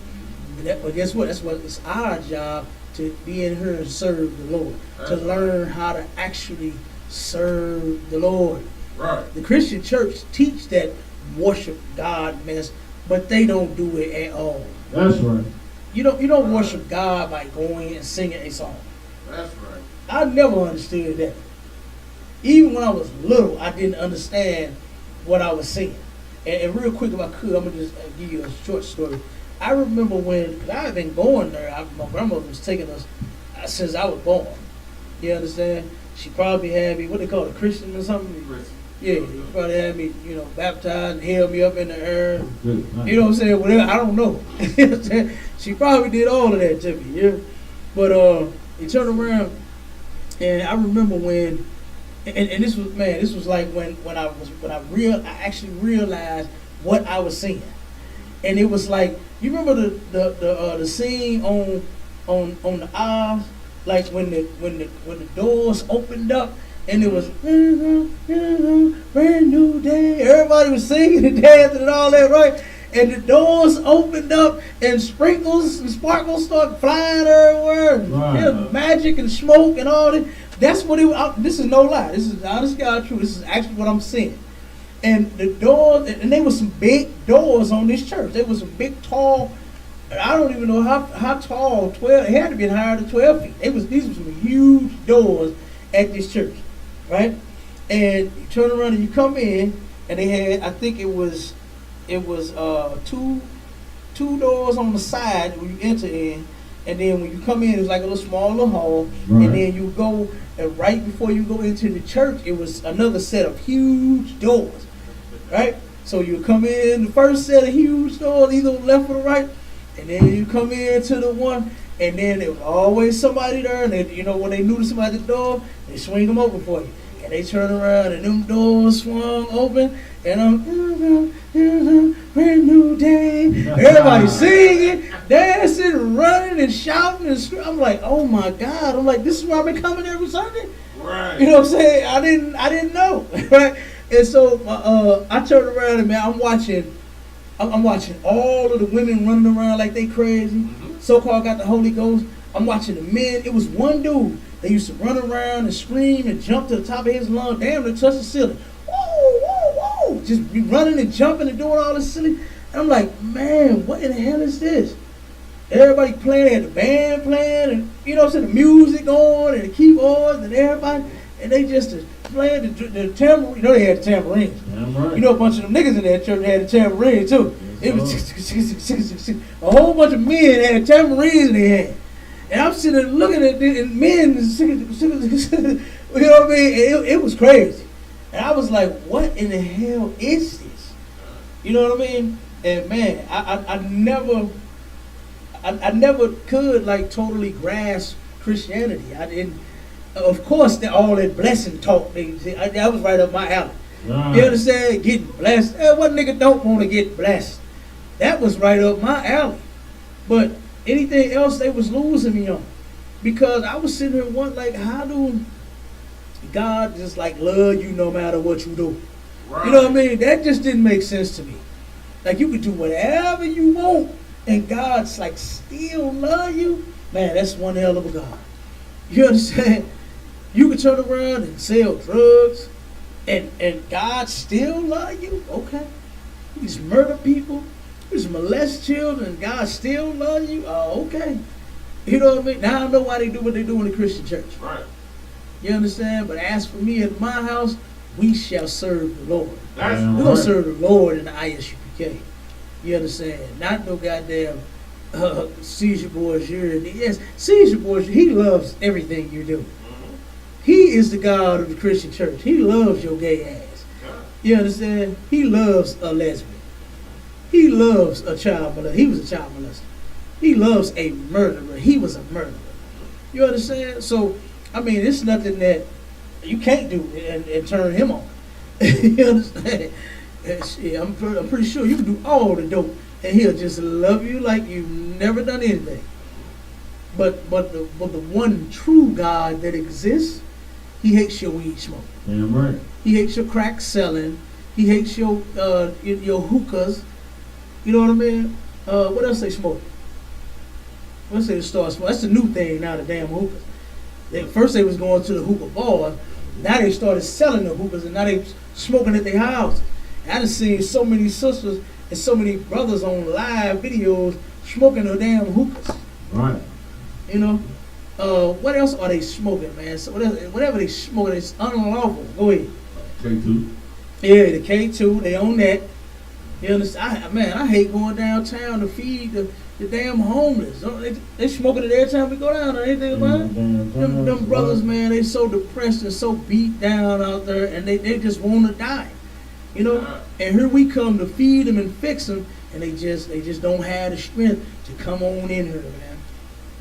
But guess what? It's our job to be in here and serve the Lord. To learn how to actually serve the Lord. Right. The Christian church teach that worship God mess, but they don't do it at all. That's right. You don't worship God by going and singing a song. That's right. I never understood that. Even when I was little, I didn't understand what I was singing. And real quick, if I could, I'm gonna just give you a short story. I remember when, cause I had been going there. My grandmother was taking us since I was born. You understand? She probably had me, what they call it, a Christian or something. Yeah, she probably had me, baptized and held me up in the air. Good. You know what I'm saying? Whatever, I don't know. You know what I'm saying? She probably did all of that to me, yeah. But he turned around, and I remember when, and this was like when I actually realized what I was seeing, and it was like, you remember the scene on the aisles, like when the doors opened up. And it was brand new day. Everybody was singing and dancing and all that, right? And the doors opened up and sprinkles and sparkles started flying everywhere. Right. There was magic and smoke and all that. That's what it was. This is no lie. This is honest God truth. This is actually what I'm seeing. And the doors, and there was some big doors on this church. There was some big, tall, I don't even know how tall, 12, it had to be higher than 12 feet. These were some huge doors at this church. Right, and you turn around and you come in, and they had, I think it was two doors on the side when you enter in, and then when you come in, it was like a little small little hall, Right. and then you go, and right before you go into the church, it was another set of huge doors, right? So you come in the first set of huge doors, either left or right, and then you come into the one, And then there was always somebody there, and they, you know, when they knew somebody at the door, they swing them open for you. And they turn around, and them doors swung open, and brand new day. Everybody singing, dancing, running, and shouting and screaming. I'm like, oh my God! I'm like, this is where I've been coming every Sunday. Right. You know what I'm saying? I didn't know, right? And so I turned around and man, I'm watching all of the women running around like they crazy. So-called got the Holy Ghost. I'm watching the men. It was one dude that used to run around and scream and jump to the top of his lung, damn, to touch the ceiling. Whoa, whoa, whoa! Just be running and jumping and doing all this silly. And I'm like, man, what in the hell is this? Everybody playing, they had the band playing, and you know what I'm saying, the music on and the keyboards and everybody, and they just playing the tambourine. You know they had the tambourines. Damn right. You know a bunch of them niggas in that church had a tambourine too. It was a whole bunch of men had tambourines in their hand. And I'm sitting there looking at this, and men, you know what I mean? It was crazy. And I was like, what in the hell is this? You know what I mean? And man, I never could like totally grasp Christianity. I didn't. Of course, all that blessing talk, that was right up my alley. Right. You understand? Getting blessed. What nigga don't want to get blessed? That was right up my alley. But anything else, they was losing me on. Because I was sitting here wondering, like, how do God just, like, love you no matter what you do? Right. You know what I mean? That just didn't make sense to me. Like, you could do whatever you want, and God's, like, still love you? Man, that's one hell of a God. You understand? You could turn around and sell drugs, and God still love you? Okay. You just murder people. You just molest children, and God still love you? Oh, okay. You know what I mean? Now I know why they do what they do in the Christian church. Right. You understand? But as for me and my house, we shall serve the Lord. That's We're right. going to serve the Lord in the ISUPK. You understand? Not no goddamn Caesar Borgia. Yes, Caesar Borgia, he loves everything you do. He is the God of the Christian church. He loves your gay ass. You understand? He loves a lesbian. He loves a child molester. He was a child molester. He loves a murderer. He was a murderer. You understand? So, I mean, it's nothing that you can't do and turn him on. You understand? Shit, I'm pretty sure you can do all the dope, and he'll just love you like you've never done anything. But the one true God that exists, he hates your weed smoke. Damn right. He hates your crack selling. He hates your hookahs. You know what I mean? What else they smoke? What else they start smoking? That's the new thing now, the damn hookahs. First they was going to the hookah bars. Now they started selling the hookahs, and now they smoking at their houses. I done seen so many sisters and so many brothers on live videos smoking the damn hookahs. Right. You know? What else are they smoking, man? So whatever they smoking, it's unlawful. Go ahead. K2. Yeah, the K2, they own that. You understand? I hate going downtown to feed the damn homeless. They smoking it every time we go down there. Anything about it? Them brothers, man, they so depressed and so beat down out there, and they just want to die. You know? And here we come to feed them and fix them, and they just don't have the strength to come on in here, man.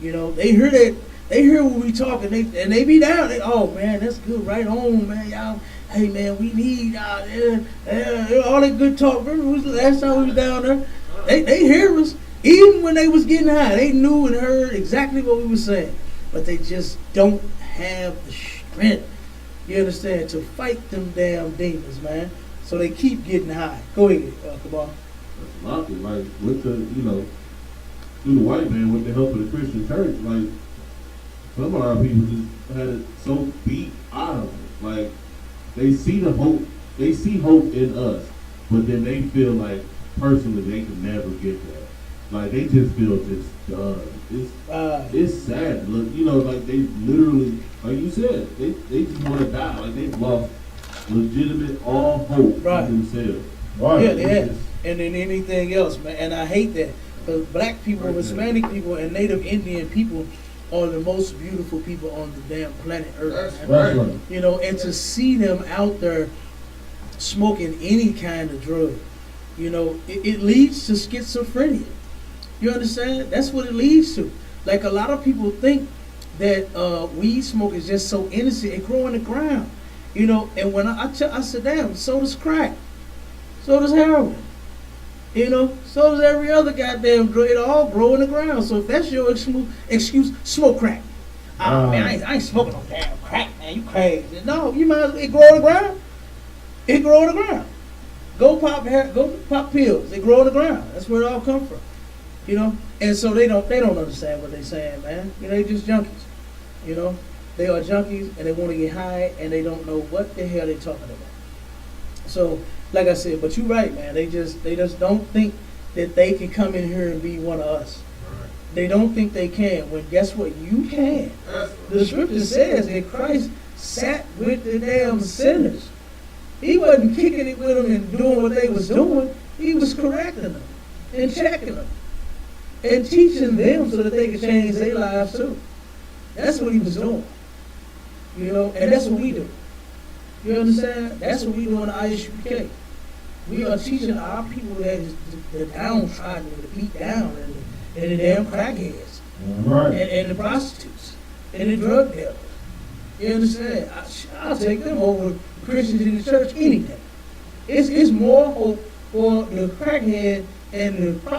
You know, they hear that. They hear what we talking, and they be down. Oh man, that's good, right on, man. Y'all, hey man, we need y'all. All that good talk. Remember the last time we was down there? They hear us. Even when they was getting high, they knew and heard exactly what we were saying. But they just don't have the strength, you understand, to fight them damn demons, man. So they keep getting high. Go ahead, come on. Like with the, you know, through the white man, with the help of the Christian church, like some of our people just had it so beat out of it. Like they see the hope, they see hope in us, but then they feel like personally they can never get that. Like they just feel just done. It's sad. Look, you know, like they literally, like you said, they just want to die. Like they've lost legitimate all hope Right. in themselves. Right. Yeah, they have. And then anything else, man. And I hate that. Because black people, Hispanic people, and Native Indian people are the most beautiful people on the damn planet Earth. That's man. Right. You know, and to see them out there smoking any kind of drug, you know, it leads to schizophrenia. You understand? That's what it leads to. Like a lot of people think that weed smoke is just so innocent. It grow in the ground, you know. And when I sit down, so does crack, so does heroin, you know. So does every other goddamn drug. It all grow in the ground. So if that's your excuse, smoke crack. Oh man, I ain't smoking no damn crack, man. You crazy? No, you might as well. It grow in the ground. It grow in the ground. Go pop pills. They grow in the ground. That's where it all come from, you know. And so they don't understand what they're saying, man. You know, they just junkies. You know, they are junkies and they want to get high and they don't know what the hell they're talking about. So, like I said, but you're right, man. They just don't think that they can come in here and be one of us. They don't think they can. When guess what? You can. The scripture says that Christ sat with the damn sinners. He wasn't kicking it with them and doing what they was doing. He was correcting them and checking them and teaching them so that they could change their lives too. That's what he was doing. You know, and that's what we do. You understand? That's what we do in the ISUPK. We are teaching our people that is the downtrodden, the beat down, and the damn crackheads, Right. and the prostitutes, and the drug dealers. You understand? I'll take them over Christians in the church any day. It's more hope for the crackhead and the prostitute